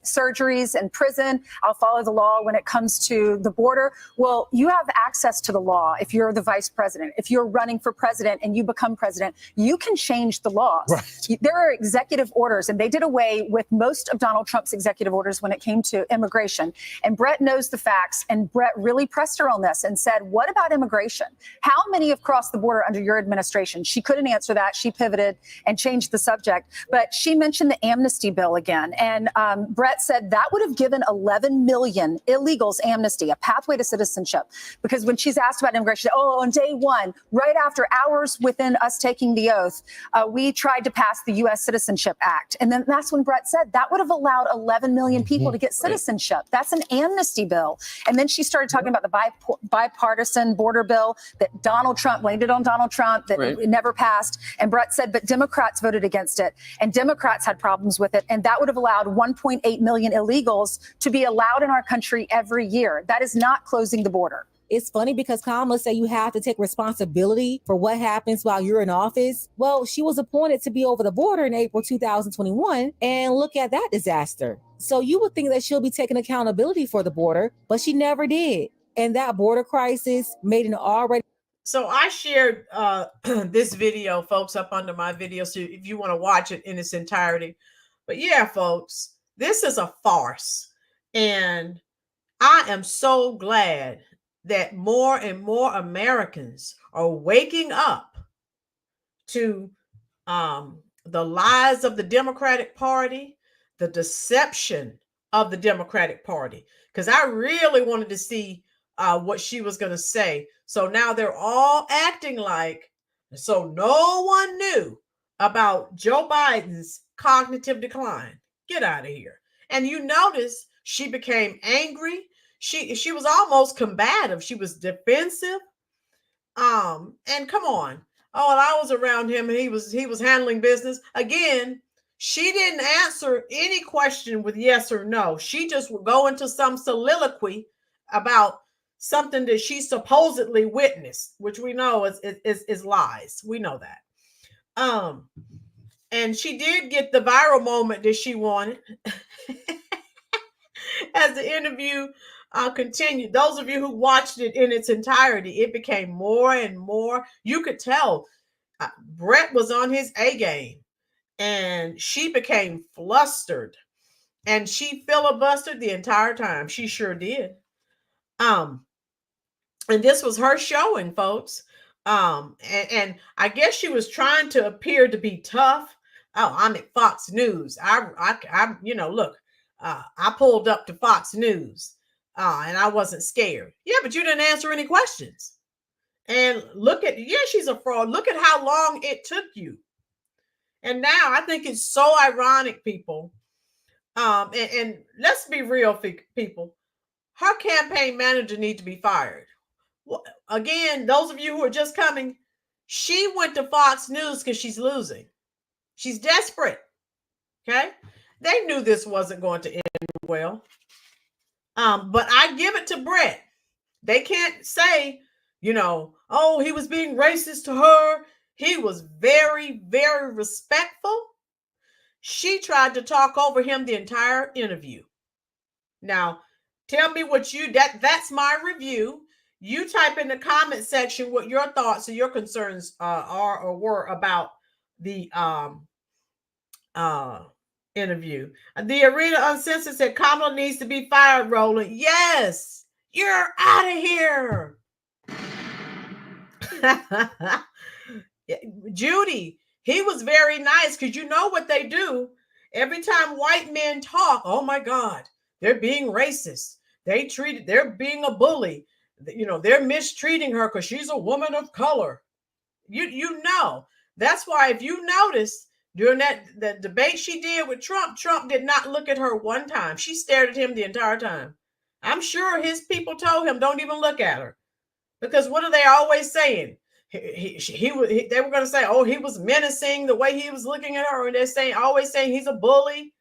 surgeries and prison. I'll follow the law when it comes to the border. Well, you have access to the law if you're the vice president. If you're running for president and you become president, you can change the laws. Right. There are executive orders, and they did away with most of Donald Trump's executive orders when it came to immigration. And Brett knows the facts, and Brett really pressed her on this and said, what about immigration? How many have crossed the border under your administration? She couldn't answer that. She pivoted and changed the subject. But she mentioned the amnesty bill again. And Brett said that would have given 11 million illegals amnesty, a pathway to citizenship. Because when she's asked about immigration, on day one, right after hours within us taking the oath, we tried to pass the U.S. Citizenship Act. And then that's when Brett said that would have allowed 11 million people to get citizenship. That's an amnesty bill. And then she started talking about the bipartisan border bill that Donald Trump blamed it on Donald Trump, that it never passed. And Brett said, but Democrats voted against it. And Democrats had problems with it. And that would have allowed 1.8 million illegals to be allowed in our country every year. That is not closing the border. It's funny because Kamala said you have to take responsibility for what happens while you're in office. Well, she was appointed to be over the border in April 2021, and look at that disaster. So you would think that she'll be taking accountability for the border, but she never did. And that border crisis made an already... So I shared this video, folks, up under my video, so if you want to watch it in its entirety. But yeah, folks, this is a farce. And I am so glad that more and more Americans are waking up to the lies of the Democratic Party, the deception of the Democratic Party, because I really wanted to see what she was going to say. So now they're all acting like, so no one knew about Joe Biden's cognitive decline. Get out of here. And you notice she became angry. She was almost combative. She was defensive. And come on. Oh, and I was around him and he was handling business. Again, she didn't answer any question with yes or no. She just would go into some soliloquy about something that she supposedly witnessed, which we know is lies. We know that. And she did get the viral moment that she wanted. As the interview continued, those of you who watched it in its entirety, it became more and more. You could tell Brett was on his A game, and she became flustered, and she filibustered the entire time. She sure did. And this was her showing, folks. And I guess she was trying to appear to be tough. Oh, I'm at Fox News. I look. I pulled up to Fox News and I wasn't scared. Yeah, but you didn't answer any questions. And she's a fraud. Look at how long it took you. And now I think it's so ironic, people. And let's be real, people. Her campaign manager needs to be fired. Again, those of you who are just coming, she went to Fox News because she's losing. She's desperate. Okay. They knew this wasn't going to end well. But I give it to Brett. They can't say, oh, he was being racist to her. He was very, very respectful. She tried to talk over him the entire interview. Now, tell me what that's my review. You type in the comment section what your thoughts and your concerns are or were about the interview. The Arena Uncensored said Kamala needs to be fired, Roland. Yes, you're out of here. Judy, he was very nice because you know what they do. Every time white men talk, oh my God, they're being racist. They're being a bully. They're mistreating her because she's a woman of color. You know, that's why if you notice during the debate she did with Trump did not look at her one time. She stared at him the entire time. I'm sure his people told him, don't even look at her. Because what are they always saying? They were going to say, oh, he was menacing the way he was looking at her. And they're always saying he's a bully.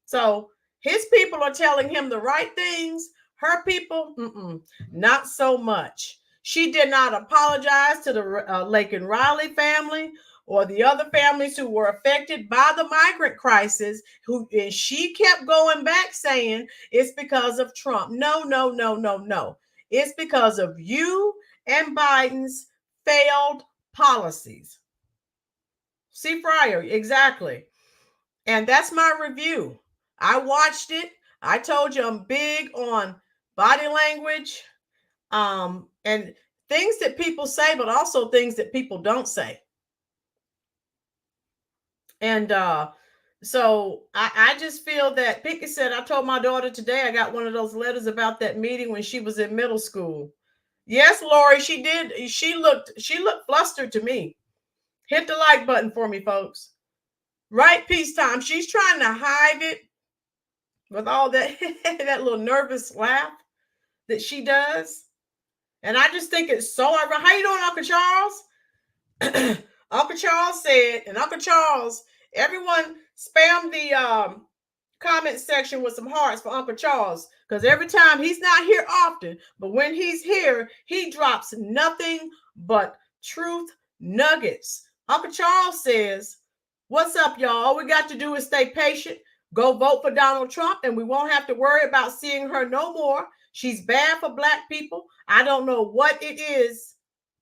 So his people are telling him the right things. Her people, not so much. She did not apologize to the Lake and Riley family or the other families who were affected by the migrant crisis, and she kept going back saying it's because of Trump. No. It's because of you and Biden's failed policies. See, Fryer, exactly. And that's my review. I watched it. I told you I'm big on body language and things that people say, but also things that people don't say. And so I just feel that Pickett said, I told my daughter today, I got one of those letters about that meeting when she was in middle school. Yes, Lori, she did. She looked flustered to me. Hit the like button for me, folks. Right, peacetime. She's trying to hide it with all that that little nervous laugh that she does. And I just think it's so ironic. How you doing, Uncle Charles? Uncle Charles said, and Uncle Charles, everyone spam the comment section with some hearts for Uncle Charles, because every time he's not here often, but when he's here, he drops nothing but truth nuggets. Uncle Charles says, what's up, y'all? All we got to do is stay patient, go vote for Donald Trump, and we won't have to worry about seeing her no more. She's bad for Black people. I don't know what it is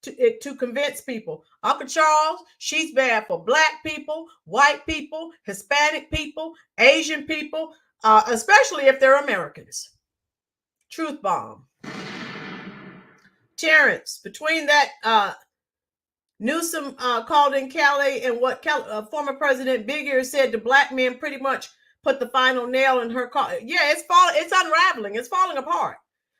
to convince people. Uncle Charles, she's bad for Black people, white people, Hispanic people, Asian people, especially if they're Americans. Truth bomb. Terrence, between that Newsom called in Cali and what former President Big Ear said, the Black men pretty much put the final nail in her car. Yeah, it's unraveling. It's falling apart.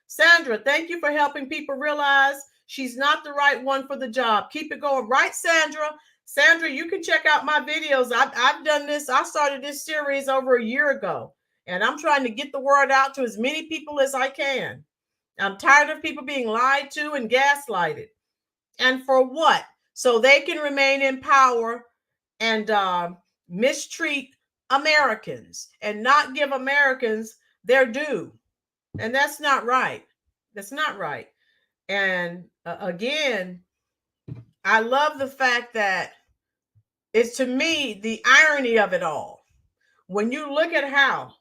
Sandra, thank you for helping people realize she's not the right one for the job. Keep it going. Right, Sandra? Sandra, you can check out my videos. I've done this. I started this series over a year ago, and I'm trying to get the word out to as many people as I can. I'm tired of people being lied to and gaslighted. And for what? So they can remain in power and mistreat Americans and not give Americans their due. And that's not right. That's not right. And again, I love the fact that it's, to me, the irony of it all. When you look at how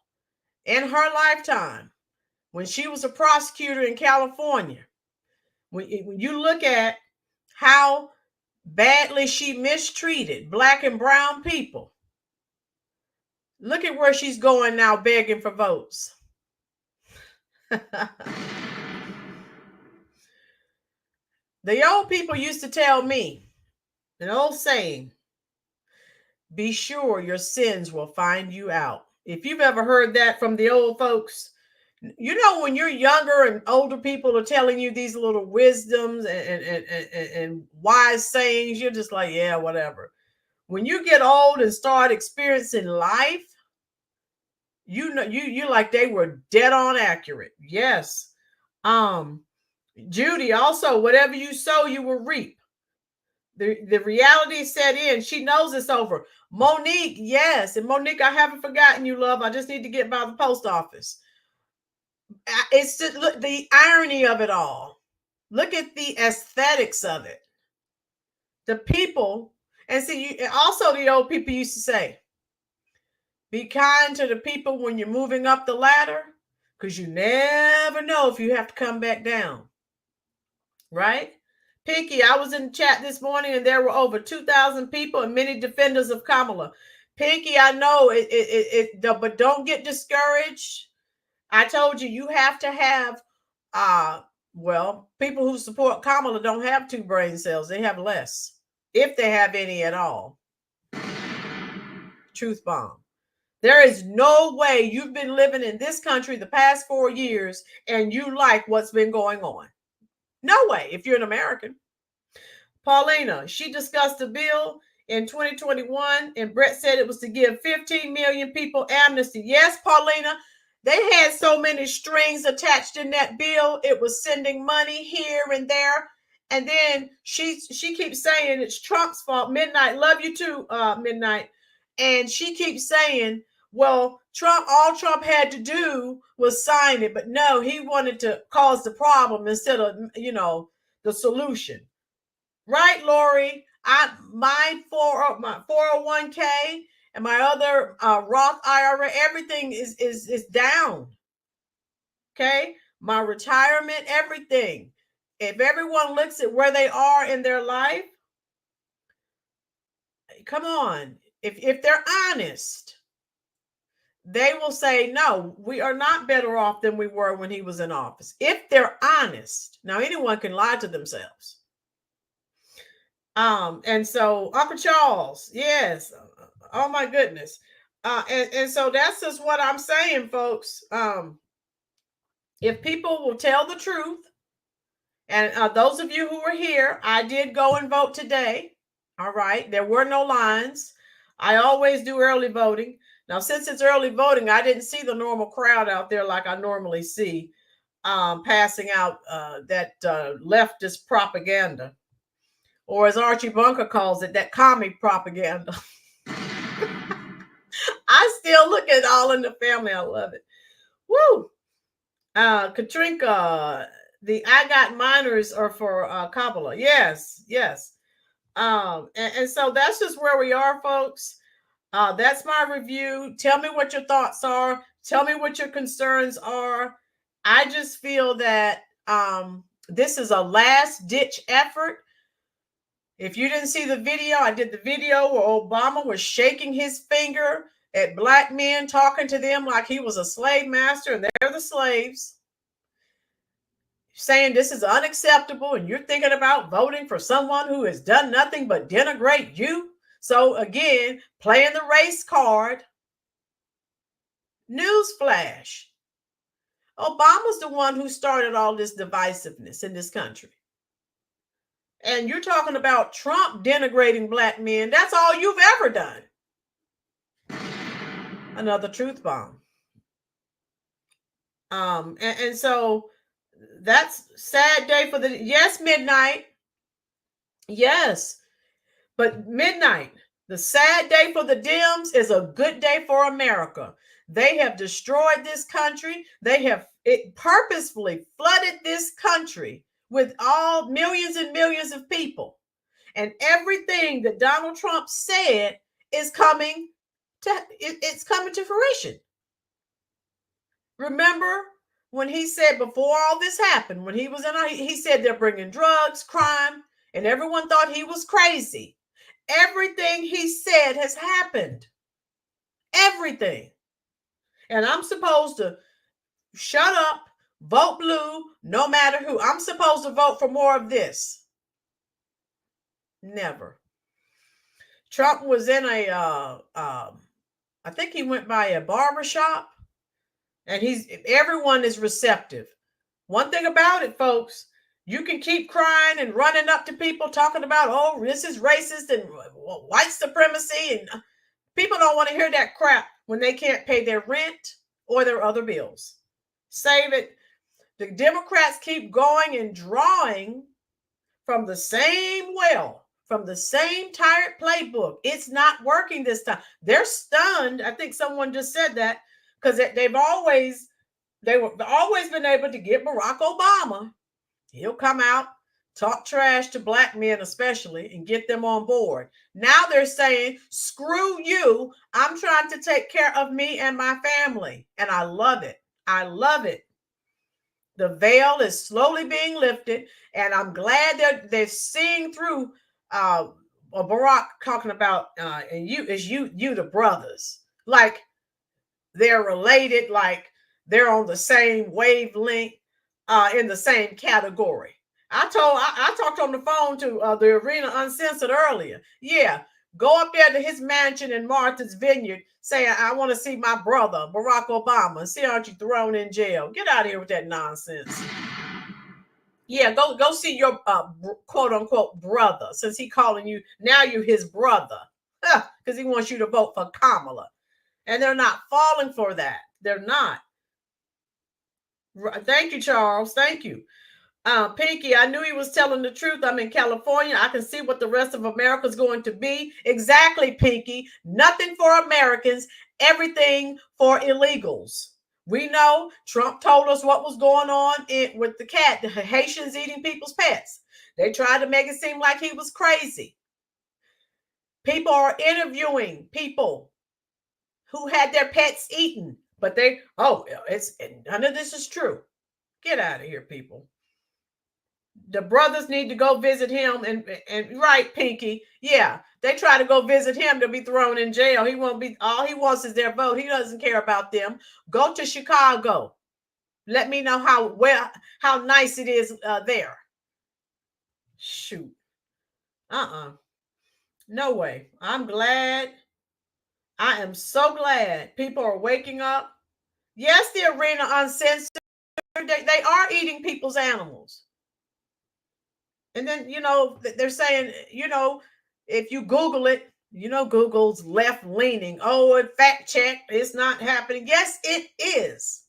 in her lifetime, when she was a prosecutor in California, when you look at how badly she mistreated Black and brown people, look at where she's going now, begging for votes. The old people used to tell me an old saying, be sure your sins will find you out. If you've ever heard that from the old folks, you know, when you're younger and older people are telling you these little wisdoms and wise sayings, you're just like, yeah, whatever. when you get old and start experiencing life, you know, you like they were dead on accurate. Yes. Judy, also, whatever you sow, you will reap. The reality set in. She knows it's over. Monique, yes. And Monique, I haven't forgotten you, love. I just need to get by the post office. It's just, look, the irony of it all. Look at the aesthetics of it. The people, and see, also the old people used to say, be kind to the people when you're moving up the ladder, because you never know if you have to come back down. Right? Pinky, I was in chat this morning and there were over 2,000 people and many defenders of Kamala. Pinky, I know but don't get discouraged. I told you, you have to have, people who support Kamala don't have 2 brain cells. They have less, if they have any at all. Truth bomb. There is no way you've been living in this country the past 4 years and you like what's been going on. No way, if you're an American. Paulina, she discussed the bill in 2021, and Brett said it was to give 15 million people amnesty. Yes, Paulina, they had so many strings attached in that bill. It was sending money here and there. And then she keeps saying it's Trump's fault. Midnight, love you too, Midnight. And she keeps saying, well, all Trump had to do was sign it, but no, he wanted to cause the problem instead of, the solution. Right, Lori? My 401k and my other Roth IRA, everything is down. Okay, my retirement, everything. If everyone looks at where they are in their life, come on. If they're honest, they will say, no, we are not better off than we were when he was in office. If they're honest. Now, anyone can lie to themselves. And so Uncle Charles, yes. Oh my goodness. And so that's just what I'm saying, folks. If people will tell the truth, and those of you who were here, I did go and vote today. All right. There were no lines. I always do early voting. Now, since it's early voting, I didn't see the normal crowd out there like I normally see, passing out that leftist propaganda. Or as Archie Bunker calls it, that commie propaganda. I still look at All in the Family. I love it. Woo! Katrinka, the I Got Minors are for Kamala. Yes. And so that's just where we are, folks. That's my review. Tell me what your thoughts are. Tell me what your concerns are. I just feel that this is a last-ditch effort. If you didn't see the video, I did the video where Obama was shaking his finger at black men, talking to them like he was a slave master and they're the slaves, saying this is unacceptable and you're thinking about voting for someone who has done nothing but denigrate you. So again, playing the race card. Newsflash. Obama's the one who started all this divisiveness in this country. And you're talking about Trump denigrating black men. That's all you've ever done. Another truth bomb. And so that's sad day for the, yes, Midnight. Yes. But Midnight, the sad day for the Dems is a good day for America. They have destroyed this country. They have purposefully flooded this country with all millions and millions of people. And everything that Donald Trump said is coming to fruition. Remember when he said before all this happened, when he was he said they're bringing drugs, crime, and everyone thought he was crazy. Everything he said has happened. Everything. And I'm supposed to shut up, vote blue, no matter who. I'm supposed to vote for more of this. Never. Trump was in I think he went by a barber shop, and everyone is receptive. One thing about it, folks, You can keep crying and running up to people talking about, oh, this is racist and white supremacy. And people don't want to hear that crap when they can't pay their rent or their other bills. Save it. The Democrats keep going and drawing from the same well, from the same tired playbook. It's not working this time. They're stunned. I think someone just said that because they've always been able to get Barack Obama. He'll come out, talk trash to black men especially, and get them on board. Now they're saying, screw you. I'm trying to take care of me and my family. And I love it. I love it. The veil is slowly being lifted, and I'm glad that they're seeing through Barack talking about and you the brothers, like they're related, like they're on the same wavelength, in the same category. I talked on the phone to the Arena Uncensored earlier. Yeah, go up there to his mansion in Martha's Vineyard saying, I want to see my brother, Barack Obama. See, aren't you thrown in jail? Get out of here with that nonsense. Yeah, go see your quote unquote brother, since he calling you, now you're his brother, because he wants you to vote for Kamala. And they're not falling for that. They're not. Thank you, Charles. Thank you. Pinky, I knew he was telling the truth. I'm in California. I can see what the rest of America is going to be. Exactly, Pinky. Nothing for Americans, everything for illegals. We know Trump told us what was going on with the cat, the Haitians eating people's pets. They tried to make it seem like he was crazy. People are interviewing people who had their pets eaten, but none of this is true. Get out of here, people. The brothers need to go visit him, and right, Pinky. Yeah, they try to go visit him to be thrown in jail. He won't be. All he wants is their vote. He doesn't care about them. Go to Chicago. Let me know how nice it is there. Shoot. No way. I'm glad. I am so glad people are waking up. Yes, the Arena Uncensored, they are eating people's animals. And then, they're saying, if you Google it, Google's left leaning. Oh, it fact check. It's not happening. Yes, it is.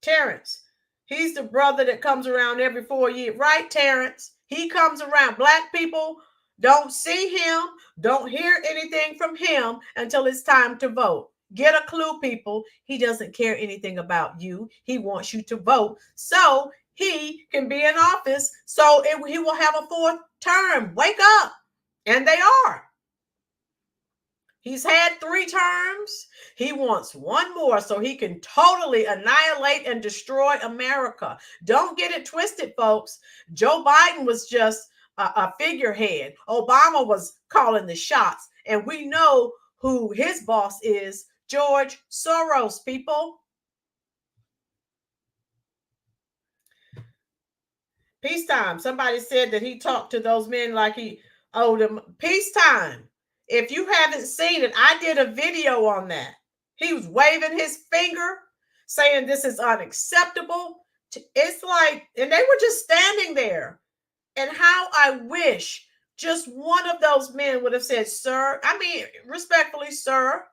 Terrence, he's the brother that comes around every 4 years. Right, Terrence? He comes around. Black people don't see him, don't hear anything from him until it's time to vote. Get a clue, people. He doesn't care anything about you. He wants you to vote so he can be in office, so he will have a fourth term. Wake up. And they are. He's had 3 terms. He wants 1 more so he can totally annihilate and destroy America. Don't get it twisted, folks. Joe Biden was just a figurehead. Obama was calling the shots. And we know who his boss is, George Soros, people. Peacetime. Somebody said that he talked to those men like he owed them. Peacetime. If you haven't seen it, I did a video on that. He was waving his finger, saying this is unacceptable. It's like, and they were just standing there. And how I wish just one of those men would have said, sir, I mean, respectfully, sir,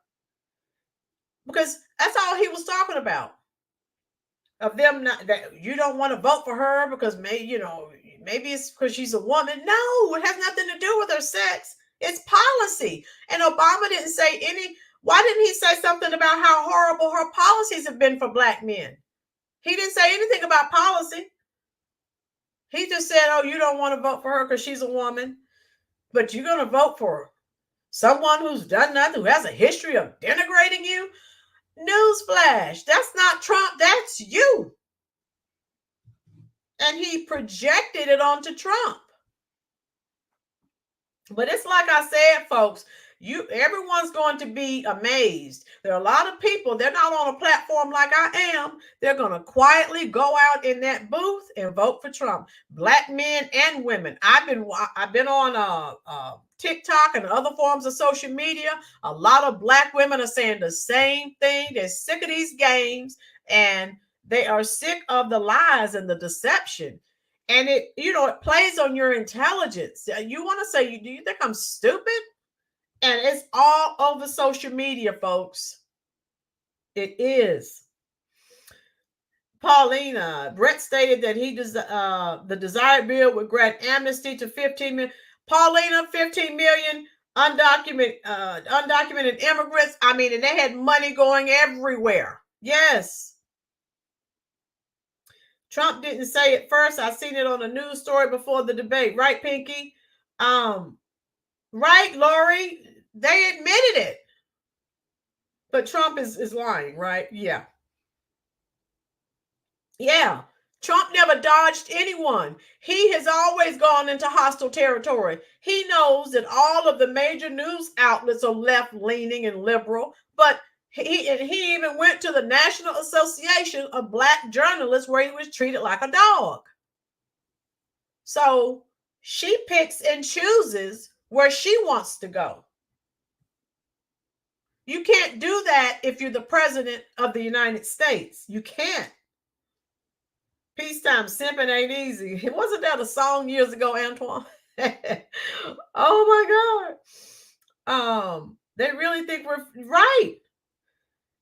because that's all he was talking about. Of them not, that you don't want to vote for her because maybe it's because she's a woman. No, it has nothing to do with her sex. It's policy. And Obama didn't say why didn't he say something about how horrible her policies have been for Black men? He didn't say anything about policy. He just said, oh, you don't want to vote for her because she's a woman, but you're going to vote for someone who's done nothing, who has a history of denigrating you? Newsflash, that's not Trump, that's you. And he projected it onto Trump. But it's like I said, folks, everyone's going to be amazed. There are a lot of people, they're not on a platform like I am. They're going to quietly go out in that booth and vote for Trump. Black men and women. I've been on TikTok and other forms of social media. A lot of Black women are saying the same thing. They're sick of these games and they are sick of the lies and the deception. And it, it plays on your intelligence. You want to say, do you think I'm stupid? And it's all over social media, folks. It is. Paulina, Brett stated that the desired bill would grant amnesty to 15 million. Paulina, 15 million undocumented immigrants. I mean, and they had money going everywhere. Yes. Trump didn't say it first. I seen it on a news story before the debate. Right, Pinky? Right, Lori? They admitted it. But Trump is lying, right? Yeah. Yeah. Trump never dodged anyone. He has always gone into hostile territory. He knows that all of the major news outlets are left-leaning and liberal, but he even went to the National Association of Black Journalists where he was treated like a dog. So she picks and chooses where she wants to go. You can't do that if you're the president of the United States. You can't. Peacetime simping ain't easy. Wasn't that a song years ago, Antoine? Oh my God. They really think we're right.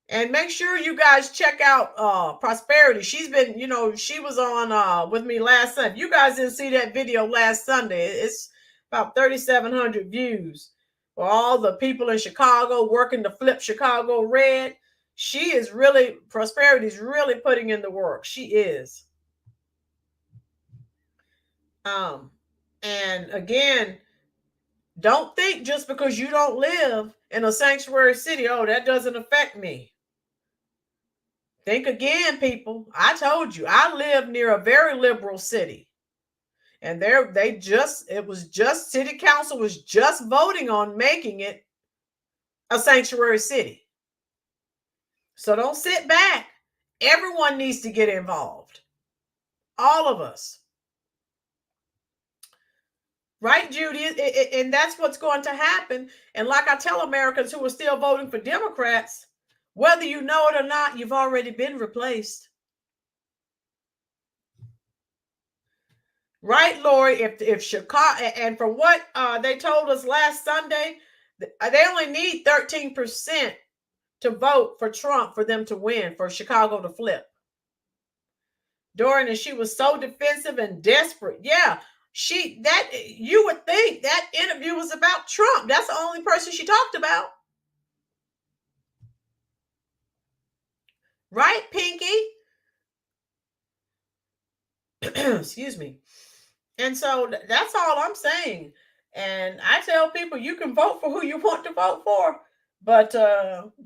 And make sure you guys check out Prosperity. She's been, she was on with me last Sunday. You guys didn't see that video last Sunday. It's about 3,700 views. For all the people in Chicago working to flip Chicago red. Prosperity is really putting in the work. She is. And again, don't think just because you don't live in a sanctuary city, oh, that doesn't affect me. Think again, people. I told you, I live near a very liberal city. And city council was just voting on making it a sanctuary city. So don't sit back. Everyone needs to get involved. All of us. Right, Judy? And that's what's going to happen. And like I tell Americans who are still voting for Democrats, whether you know it or not, you've already been replaced. Right, Lori? If Chicago, and from what they told us last Sunday, they only need 13% to vote for Trump for them to win, for Chicago to flip. Dorian, and she was so defensive and desperate. Yeah. You would think that interview was about Trump. That's the only person she talked about. Right, Pinky? Excuse me. And so that's all I'm saying. And I tell people you can vote for who you want to vote for, but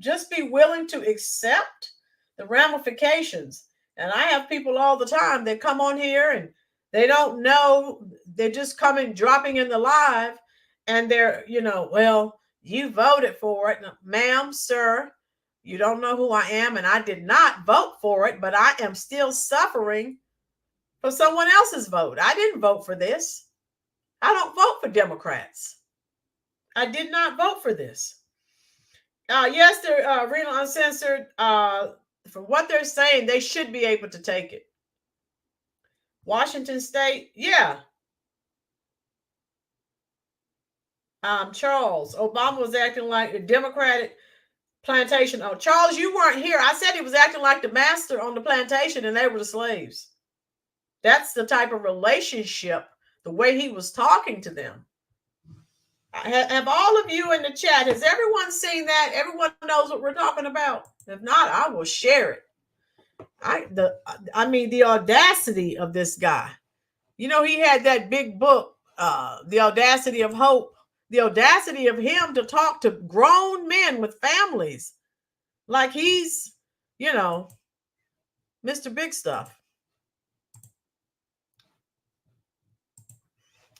just be willing to accept the ramifications. And I have people all the time that come on here and they don't know. They're just dropping in the live, and they're, well, you voted for it. Ma'am, sir, you don't know who I am, and I did not vote for it, but I am still suffering for someone else's vote. I didn't vote for this. I don't vote for Democrats. I did not vote for this. Yes, they're real uncensored. From what they're saying, they should be able to take it. Washington State, yeah. Charles, Obama was acting like a Democratic plantation. Oh, Charles, you weren't here. I said he was acting like the master on the plantation and they were the slaves. That's the type of relationship, the way he was talking to them. Have all of you in the chat, has everyone seen that? Everyone knows what we're talking about? If not, I will share it. The audacity of this guy. He had that big book, The Audacity of Hope. The audacity of him to talk to grown men with families like he's, Mr. Big Stuff.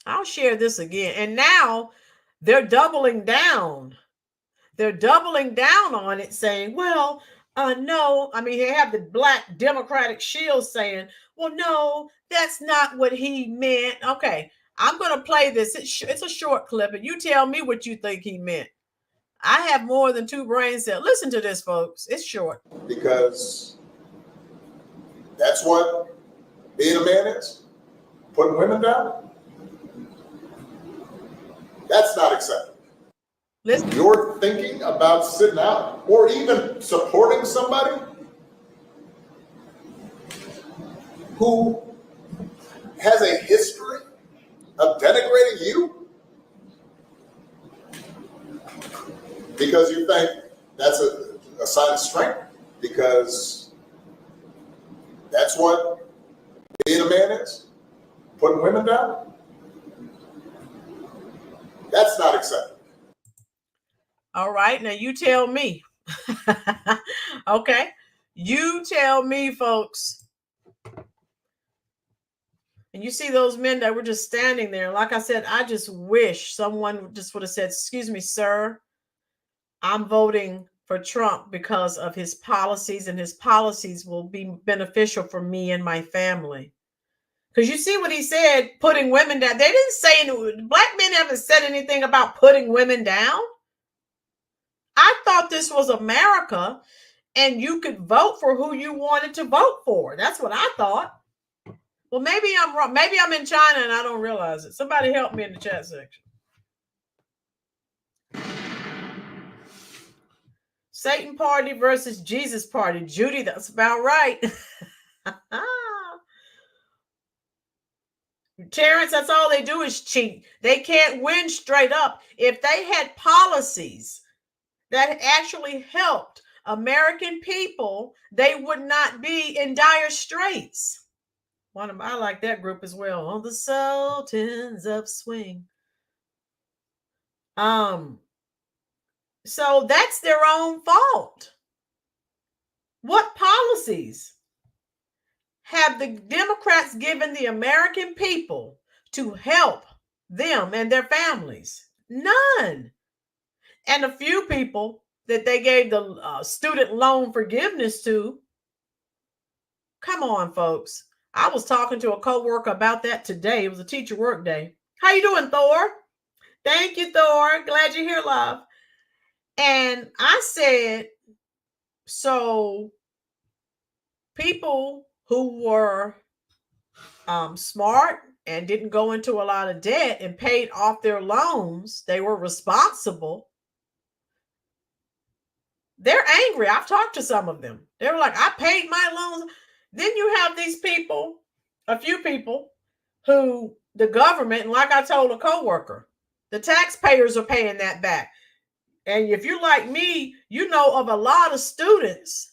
I'll share this again. And now they're doubling down. They're doubling down on it, saying, well, no. I mean, they have the Black Democratic Shield saying, well, no, that's not what he meant. Okay, I'm going to play this. It's a short clip, and you tell me what you think he meant. I have more than two brain cells. Listen to this, folks. It's short. Because that's what being a man is. putting women down, that's not acceptable. Listen. You're thinking about sitting out or even supporting somebody who has a history of denigrating you because you think that's a sign of strength, because that's what being a man is, putting women down. That's not acceptable. All right, now you tell me. Okay, you tell me, folks. And you see those men that were just standing there. Like I said, I just wish someone just would have said, excuse me, sir, I'm voting for Trump because of his policies, and his policies will be beneficial for me and my family. Because you see what he said, putting women down. They didn't say anything. Black men haven't said anything about putting women down. I thought this was America and you could vote for who you wanted to vote for. That's what I thought. Well, maybe I'm wrong. Maybe I'm in China and I don't realize it. Somebody help me in the chat section. Satan party versus Jesus party. Judy, that's about right. Terrence, that's all they do is cheat. They can't win straight up. If they had policies that actually helped American people, they would not be in dire straits. I like that group as well. On the Sultans of Swing. So that's their own fault. What policies have the Democrats given the American people to help them and their families? None. And a few people that they gave the student loan forgiveness to. Come on, folks. I was talking to a coworker about that today. It was a teacher work day. How you doing, Thor? Thank you, Thor. Glad you're here, love. And I said, so people who were smart and didn't go into a lot of debt and paid off their loans, they were responsible. They're angry. I've talked to some of them. They were like, I paid my loans. Then you have these people, a few people, who the government, and like I told a coworker, the taxpayers are paying that back. And if you're like me, you know of a lot of students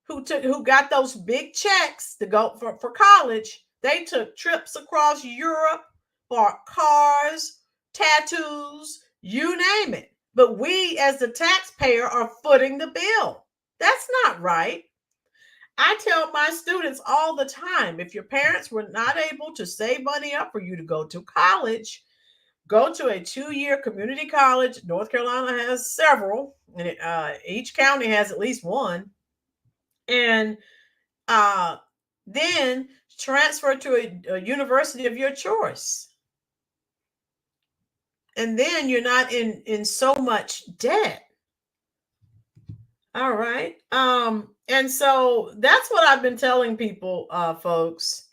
who got those big checks to go for college. They took trips across Europe, bought cars, tattoos, you name it. But we as the taxpayer are footing the bill. That's not right. I tell my students all the time, if your parents were not able to save money up for you to go to college, go to a 2-year community college. North Carolina has several, and each county has at least one. And then transfer to a university of your choice. And then you're not in so much debt. All right. And so that's what I've been telling people, folks.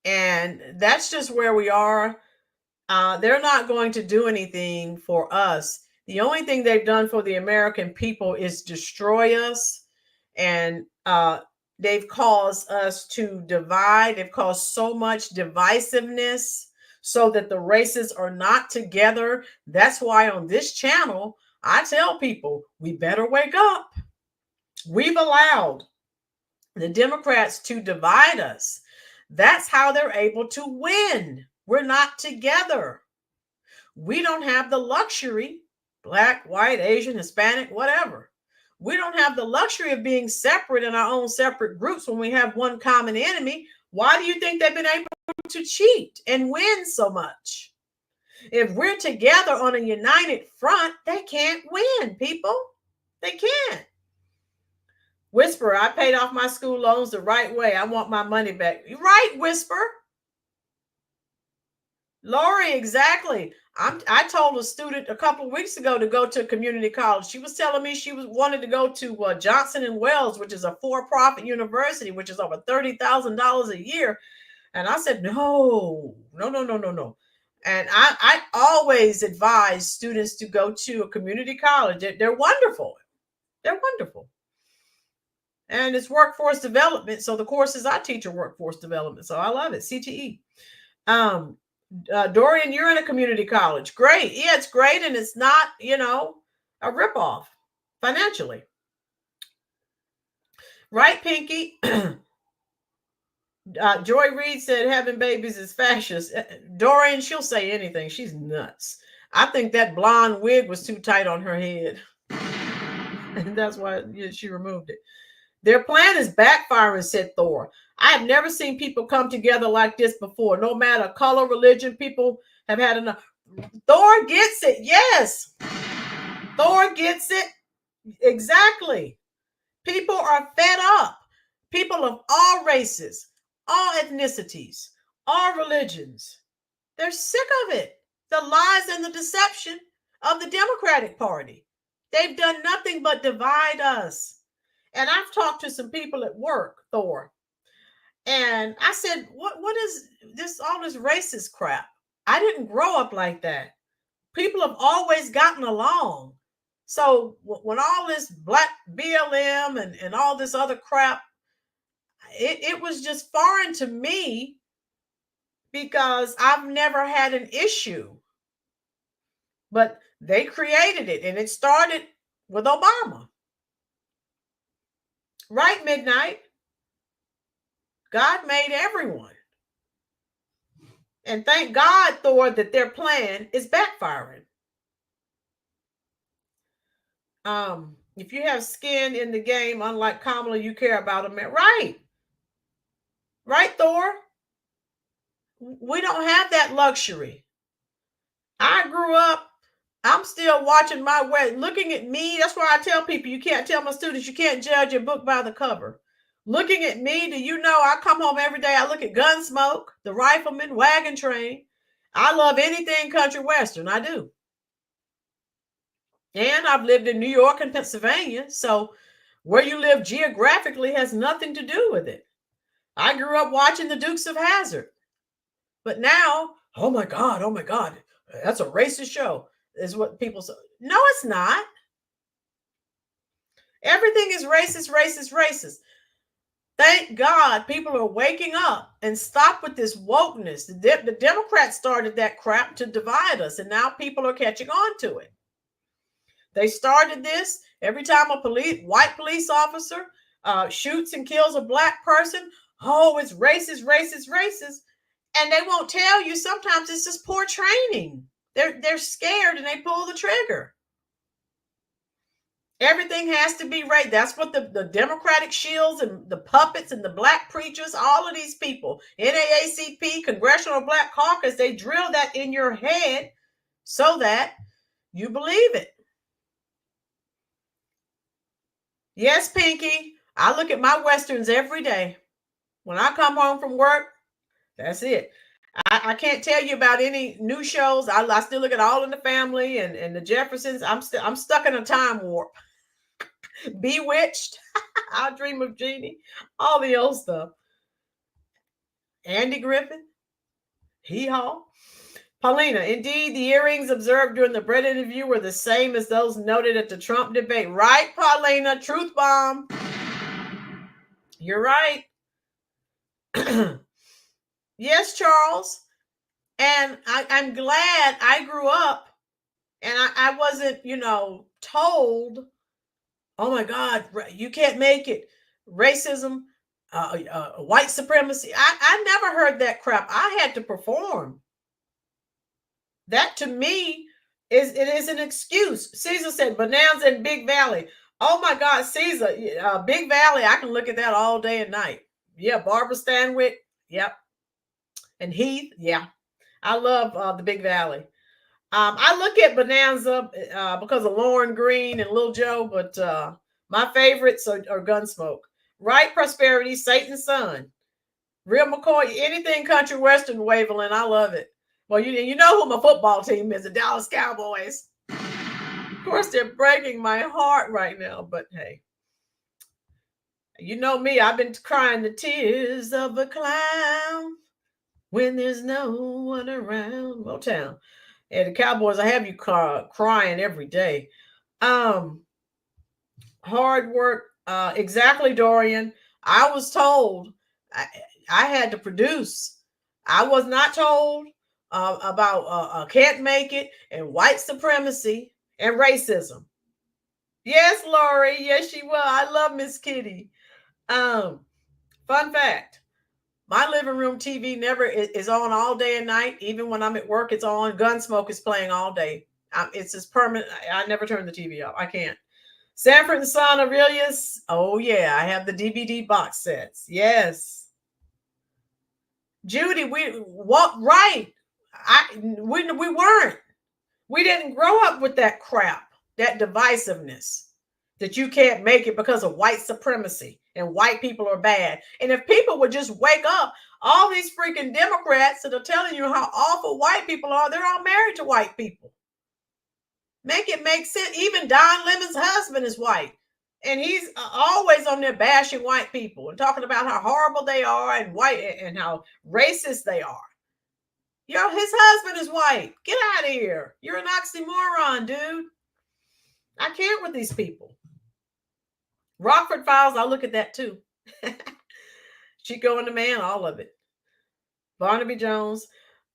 And that's just where we are. They're not going to do anything for us. The only thing they've done for the American people is destroy us. And they've caused us to divide. They've caused so much divisiveness so that the races are not together. That's why on this channel, I tell people, we better wake up. We've allowed the Democrats to divide us. That's how they're able to win. We're not together. We don't have the luxury, Black, white, Asian, Hispanic, whatever. We don't have the luxury of being separate in our own separate groups when we have one common enemy. Why do you think they've been able to cheat and win so much? If we're together on a united front, they can't win, people. They can't. Whisper, I paid off my school loans the right way. I want my money back. You're right, Whisper. Lori, exactly. I told a student a couple of weeks ago to go to community college. She was telling me she wanted to go to Johnson & Wales, which is a for-profit university, which is over $30,000 a year. And I said, no. And I always advise students to go to a community college. They're wonderful. They're wonderful. And it's workforce development. So the courses I teach are workforce development. So I love it. CTE. Dorian, you're in a community college. Great. Yeah, it's great. And it's not, a ripoff financially. Right, Pinky? Joy Reid said having babies is fascist. Dorian, she'll say anything. She's nuts. I think that blonde wig was too tight on her head. And that's why she removed it. Their plan is backfiring, said Thor. I have never seen people come together like this before. No matter color, religion, people have had enough. Thor gets it. Yes. Thor gets it. Exactly. People are fed up. People of all races, all ethnicities, all religions. They're sick of it. The lies and the deception of the Democratic Party. They've done nothing but divide us. And I've talked to some people at work, Thor, and I said, what is this, all this racist crap? I didn't grow up like that. People have always gotten along. So when all this black BLM and all this other crap, it was just foreign to me because I've never had an issue. But they created it, and it started with Obama. Right, Midnight? God made everyone. And thank God, Thor, that their plan is backfiring. If you have skin in the game, unlike Kamala, you care about a man. Right. Right, Thor? We don't have that luxury. I grew up, I'm still watching my way, looking at me. That's why I tell people, you can't tell my students, you can't judge a book by the cover. Looking at me, do you know I come home every day, I look at Gunsmoke, The Rifleman, Wagon Train. I love anything country western, I do. And I've lived in New York and Pennsylvania, so where you live geographically has nothing to do with it. I grew up watching the Dukes of Hazzard. But now, oh my God, that's a racist show, is what people say. No, it's not. Everything is racist. Thank God people are waking up and stop with this wokeness. The Democrats started that crap to divide us, and now people are catching on to it. They started this every time a white police officer shoots and kills a black person. Oh, it's racist. And they won't tell you sometimes it's just poor training. They're scared and they pull the trigger. Everything has to be right. That's what the Democratic shields and the puppets and the black preachers, all of these people, NAACP, Congressional Black Caucus, they drill that in your head so that you believe it. Yes, Pinky, I look at my Westerns every day. When I come home from work, that's it. I can't tell you about any new shows. I still look at All in the Family and the Jeffersons. I'm stuck in a time warp. Bewitched. I Dream of Jeannie. All the old stuff. Andy Griffin. Hee-haw. Paulina, indeed, the earrings observed during the Brett interview were the same as those noted at the Trump debate. Right, Paulina? Truth bomb. You're right. Yes, Charles. And I'm glad I grew up and I wasn't, told, oh my God, you can't make it. Racism, white supremacy. I never heard that crap. I had to perform. That to me is an excuse. Caesar said Bonanza in Big Valley. Oh my God, Caesar, Big Valley. I can look at that all day and night. Yeah, Barbara Stanwyck. Yep. And Heath. Yeah. I love the Big Valley. I look at Bonanza because of Lauren Green and Lil Joe, but my favorites are Gunsmoke. Right Prosperity, Satan's Son. Real McCoy, anything country western, Waverland, I love it. Well, you know who my football team is, the Dallas Cowboys. Of course, they're breaking my heart right now, but hey. You know me, I've been crying the tears of a clown. When there's no one around. Motown. And the Cowboys, I have you crying every day. Hard work. Exactly, Dorian. I was told I had to produce. I was not told about can't make it and white supremacy and racism. Yes, Lori. Yes, she will. I love Miss Kitty. Fun fact. My living room TV never is on all day and night. Even when I'm at work, it's on. Gunsmoke is playing all day. It's just permanent. I never turn the TV off. I can't. Sanford and Son, Aurelius. Oh, yeah. I have the DVD box sets. Yes. Judy, we weren't. We didn't grow up with that crap, that divisiveness, that you can't make it because of white supremacy and white people are bad. And if people would just wake up, all these freaking Democrats that are telling you how awful white people are, they're all married to white people. Make it make sense. Even Don Lemon's husband is white. And he's always on there bashing white people and talking about how horrible they are and white and how racist they are. His husband is white. Get out of here. You're an oxymoron, dude. I can't with these people. Rockford Files, I'll look at that too. Chico and the Man, all of it. Barnaby Jones.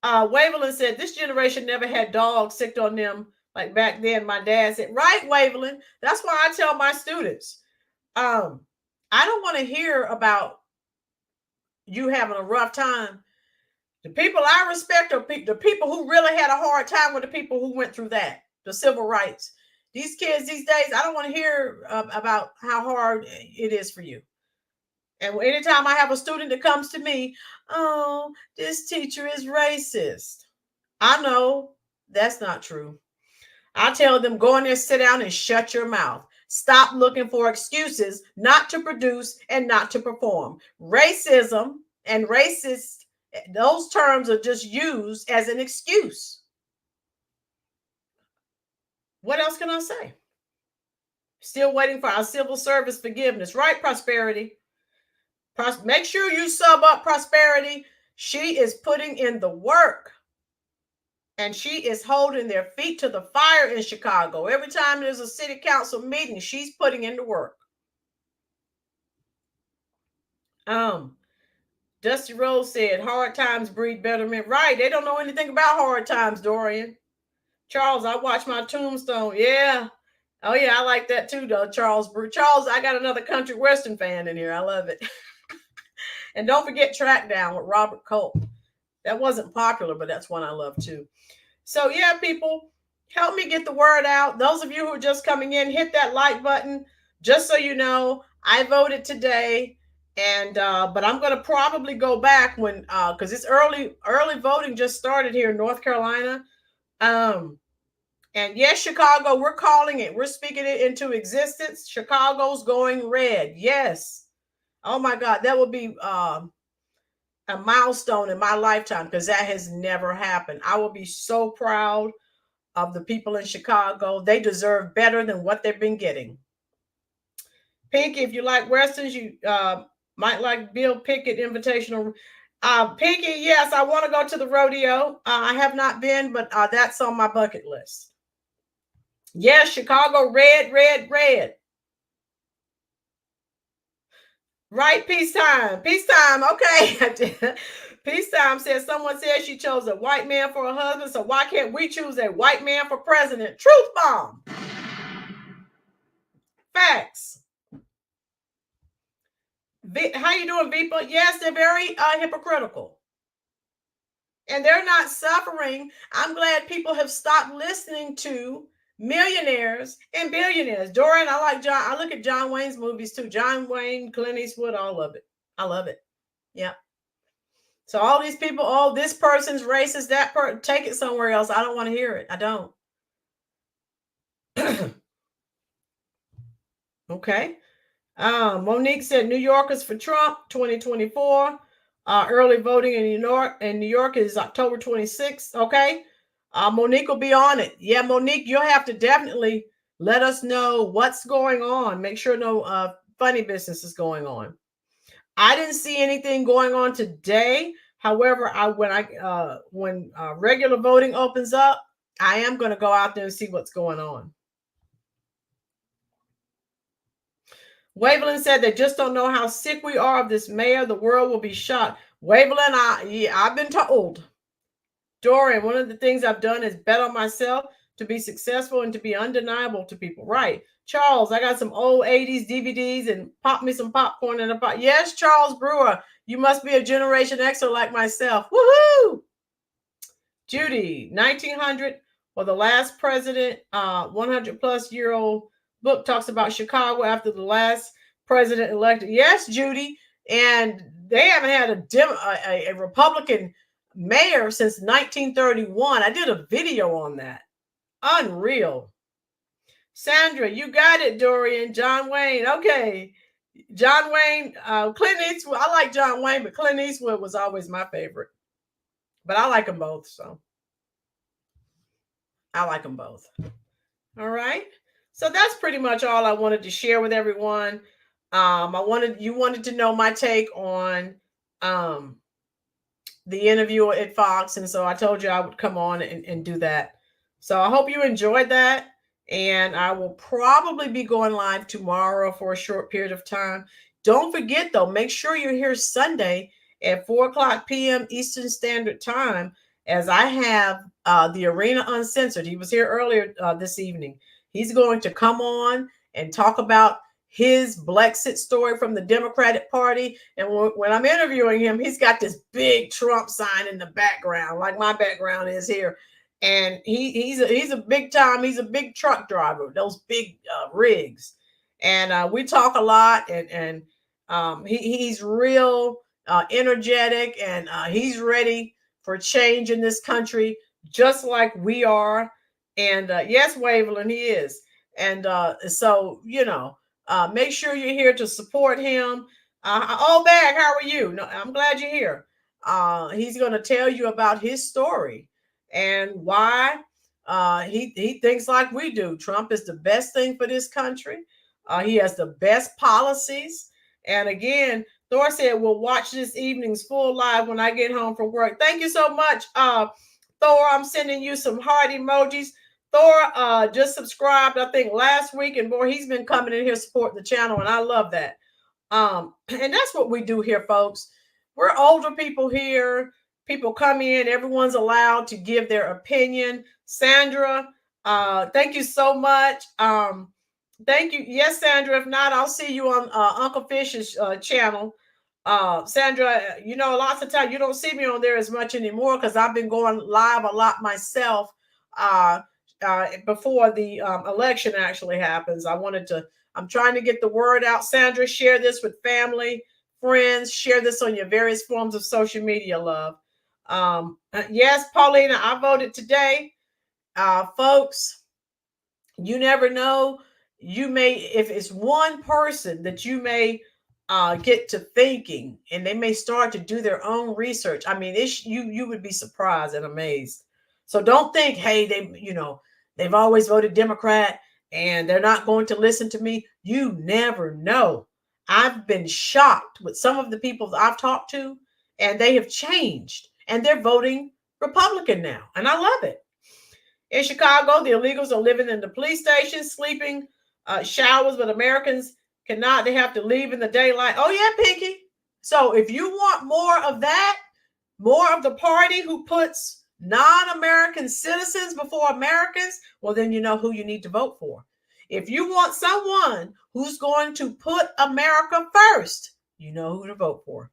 Waverland said, this generation never had dogs sicked on them like back then. My dad said, right, Waverland. That's why I tell my students, I don't want to hear about you having a rough time. The people I respect are the people who really had a hard time with the people who went through that, the civil rights. These kids these days, I don't want to hear about how hard it is for you. And anytime I have a student that comes to me, oh, this teacher is racist. I know that's not true. I tell them, go in there, sit down and shut your mouth. Stop looking for excuses not to produce and not to perform. Racism and racist, those terms are just used as an excuse. What else can I say? Still waiting for our civil service forgiveness, right, Prosperity? Make sure you sub up Prosperity. She is putting in the work. And she is holding their feet to the fire in Chicago. Every time there's a city council meeting, she's putting in the work. Dusty Rose said, hard times breed better men. Right. They don't know anything about hard times, Dorian. Charles, I watched my tombstone. Yeah. Oh, yeah, I like that too, though, Charles. Charles, I got another country western fan in here. I love it. And don't forget Track Down with Robert Culp. That wasn't popular, but that's one I love too. So, yeah, people, help me get the word out. Those of you who are just coming in, hit that like button. Just so you know, I voted today. And but I'm going to probably go back when because it's early voting just started here in North Carolina. And yes, Chicago, we're calling it. We're speaking it into existence. Chicago's going red. Yes. Oh, my God. That would be a milestone in my lifetime because that has never happened. I will be so proud of the people in Chicago. They deserve better than what they've been getting. Pinky, if you like Westerns, you might like Bill Pickett Invitational. Pinky, yes, I want to go to the rodeo. I have not been, but that's on my bucket list. Yes, Chicago, red, red, red. Right, peacetime. Peacetime, okay. Peacetime says someone said she chose a white man for a husband, so why can't we choose a white man for president? Truth bomb. Facts. How you doing, Vipa? Yes, they're very hypocritical. And they're not suffering. I'm glad people have stopped listening to millionaires and billionaires. Dorian, I like John. I look at John Wayne's movies too. John Wayne, Clint Eastwood, all of it. I love it. Yeah. So all these people, oh, this person's racist, that person, take it somewhere else. I don't want to hear it. I don't. Okay. Monique said New Yorkers for Trump 2024. Early voting in New York is October 26th. Okay. Monique will be on it. Yeah, Monique, you'll have to definitely let us know what's going on. Make sure no funny business is going on. I didn't see anything going on today. However, when regular voting opens up, I am going to go out there and see what's going on. Wavelin said they just don't know how sick we are of this mayor. The world will be shocked. Wavelin, I've been told. Dorian, one of the things I've done is bet on myself to be successful and to be undeniable to people. Right. Charles, I got some old 80s DVDs and pop me some popcorn in a pot. Yes, Charles Brewer, you must be a Generation Xer like myself. Woohoo! Judy, 1900, well, the last president, 100 plus year old book talks about Chicago after the last president elected. Yes, Judy. And they haven't had a Republican mayor since 1931. I did a video on that. Unreal. Sandra, you got it, Dorian. John Wayne. Okay. John Wayne, Clint Eastwood. I like John Wayne, but Clint Eastwood was always my favorite. But I like them both, so. I like them both. All right. So that's pretty much all I wanted to share with everyone. You wanted to know my take on the interview at Fox. And so I told you I would come on and do that. So I hope you enjoyed that. And I will probably be going live tomorrow for a short period of time. Don't forget, though, make sure you're here Sunday at 4:00 p.m. Eastern Standard Time, as I have the Arena Uncensored. He was here earlier this evening. He's going to come on and talk about his Brexit story from the Democratic Party. And when I'm interviewing him, he's got this big Trump sign in the background, like my background is here. And he's a big time. He's a big truck driver, those big rigs. And we talk a lot. And he's real energetic, and he's ready for change in this country, just like we are. And yes, Waverland, he is. And so, make sure you're here to support him. Bag, how are you? No, I'm glad you're here. He's going to tell you about his story and why he thinks like we do. Trump is the best thing for this country. He has the best policies. And again, Thor said, we'll watch this evening's full live when I get home from work. Thank you so much, Thor. I'm sending you some heart emojis. Thor just subscribed, I think, last week. And boy, he's been coming in here supporting the channel. And I love that. And that's what we do here, folks. We're older people here. People come in. Everyone's allowed to give their opinion. Sandra, thank you so much. Thank you. Yes, Sandra. If not, I'll see you on Uncle Fish's channel. Sandra, lots of times you don't see me on there as much anymore because I've been going live a lot myself before the election actually happens. I'm trying to get the word out. Sandra, share this with family, friends. Share this on your various forms of social media, love. Yes, Paulina, I voted today. Folks, you never know. You may, if it's one person that you may get to thinking, and they may start to do their own research. I mean, you would be surprised and amazed. So don't think, hey, they've always voted Democrat and they're not going to listen to me. You never know. I've been shocked with some of the people that I've talked to, and they have changed and they're voting Republican now. And I love it. In Chicago, the illegals are living in the police stations, sleeping showers, but Americans cannot. They have to leave in the daylight. Oh, yeah, Pinky. So if you want more of that, more of the party who puts non-American citizens before Americans, well, then you know who you need to vote for. If you want someone who's going to put America first, you know who to vote for.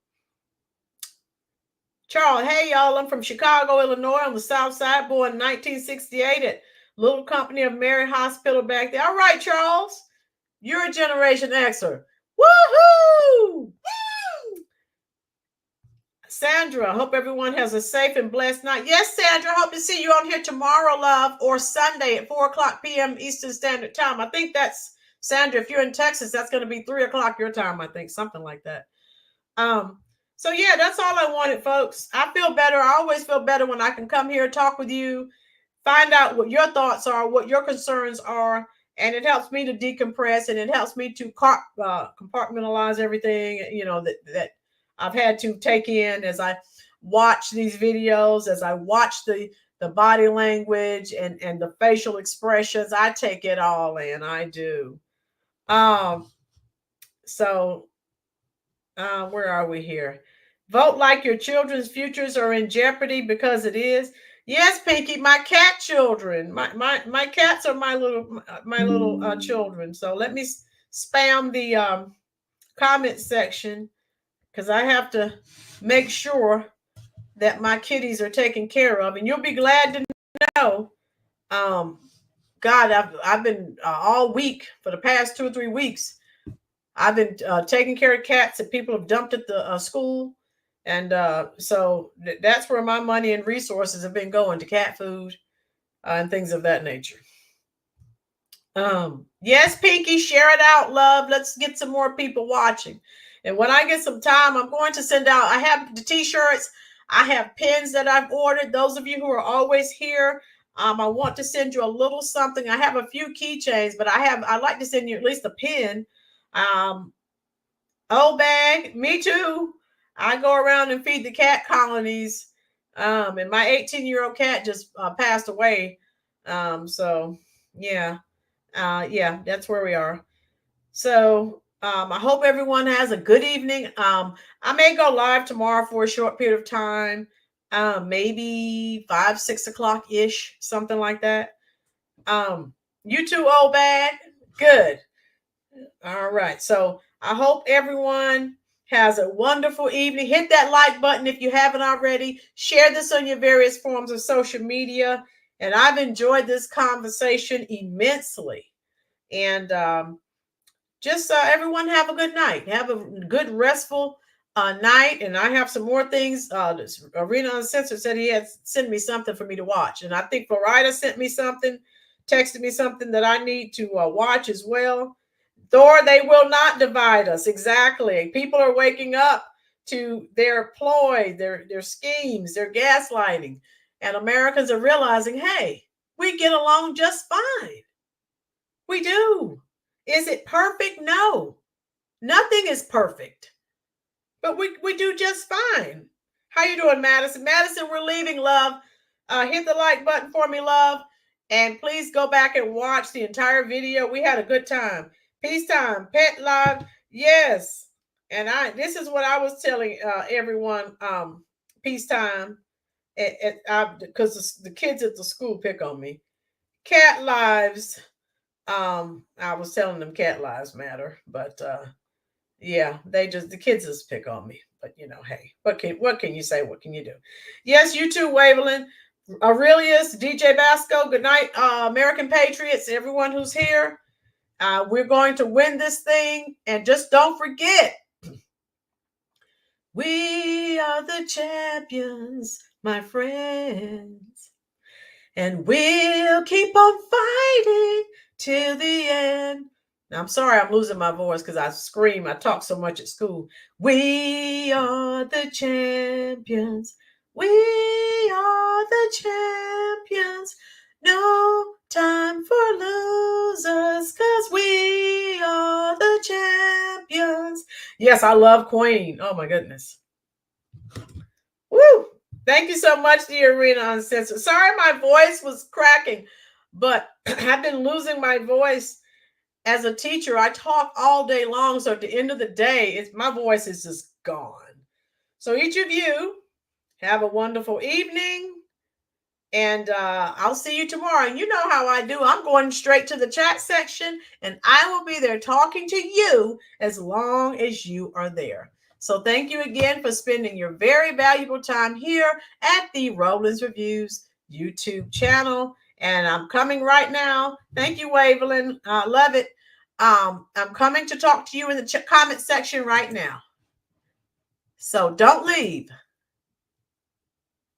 Charles, hey, y'all, I'm from Chicago, Illinois, on the south side, born in 1968 at Little Company of Mary Hospital back there. All right, Charles, you're a Generation Xer. Woohoo! Woo! Sandra, hope everyone has a safe and blessed night. Yes, Sandra, hope to see you on here tomorrow, love, or Sunday at 4:00 p.m. Eastern Standard Time. I think that's, Sandra, if you're in Texas, that's going to be 3:00 your time, I think, something like that. So yeah, that's all I wanted, folks. I feel better. I always feel better when I can come here, talk with you, find out what your thoughts are, what your concerns are, and it helps me to decompress, and it helps me to compartmentalize everything, that I've had to take in as I watch these videos, as I watch the body language and the facial expressions, I take it all in. I do. So where are we here? Vote like your children's futures are in jeopardy, because it is. Yes, Pinky, my cat children. My cats are my little children. So let me spam the comment section, because I have to make sure that my kitties are taken care of. And you'll be glad to know, God, I've been all week for the past 2 or 3 weeks. I've been taking care of cats that people have dumped at the school. And so that's where my money and resources have been going, to cat food and things of that nature. Yes, Pinky, share it out, love. Let's get some more people watching. And when I get some time, I'm going to send out, I have the t-shirts, I have pins that I've ordered. Those of you who are always here, I want to send you a little something. I have a few keychains, but I'd like to send you at least a pin. Oh, bag, me too. I go around and feed the cat colonies. And my 18-year-old cat just passed away. So yeah, that's where we are. So I hope everyone has a good evening. I may go live tomorrow for a short period of time, maybe 5, 6 o'clock ish, something like that. You too, old bag. Good. All right. So I hope everyone has a wonderful evening. Hit that like button if you haven't already. Share this on your various forms of social media. And I've enjoyed this conversation immensely. And just everyone have a good night. Have a good, restful night. And I have some more things. Arena Uncensored said he had sent me something for me to watch. And I think Florida sent me something, texted me something that I need to watch as well. Thor, they will not divide us. Exactly. People are waking up to their ploy, their schemes, their gaslighting. And Americans are realizing, hey, we get along just fine. We do. Is it perfect? No. Nothing is perfect. But we do just fine. How you doing, Madison? Madison, we're leaving, love. Hit the like button for me, love. And please go back and watch the entire video. We had a good time. Peacetime, pet live, yes. And this is what I was telling everyone. Peacetime, because the kids at the school pick on me. Cat lives. I was telling them cat lives matter, but yeah, the kids just pick on me. But hey, what can you say? What can you do? Yes, you too, Wavelin, Aurelius, DJ Basco. Good night, American Patriots. Everyone who's here. We're going to win this thing. And just don't forget, we are the champions, my friends. And we'll keep on fighting till the end. Now, I'm sorry I'm losing my voice because I scream. I talk so much at school. We are the champions. We are the champions. No time for losers, because we are the champions. Yes, I love Queen. Oh, my goodness. Woo! Thank you so much, the Arena Uncensored. Sorry my voice was cracking, but I've been losing my voice as a teacher. I talk all day long, so at the end of the day, my voice is just gone. So each of you have a wonderful evening. And I'll see you tomorrow. And you know how I do. I'm going straight to the chat section, and I will be there talking to you as long as you are there. So thank you again for spending your very valuable time here at the Rollins Reviews YouTube channel. And I'm coming right now. Thank you, Wavelin. I love it. I'm coming to talk to you in the comment section right now. So don't leave.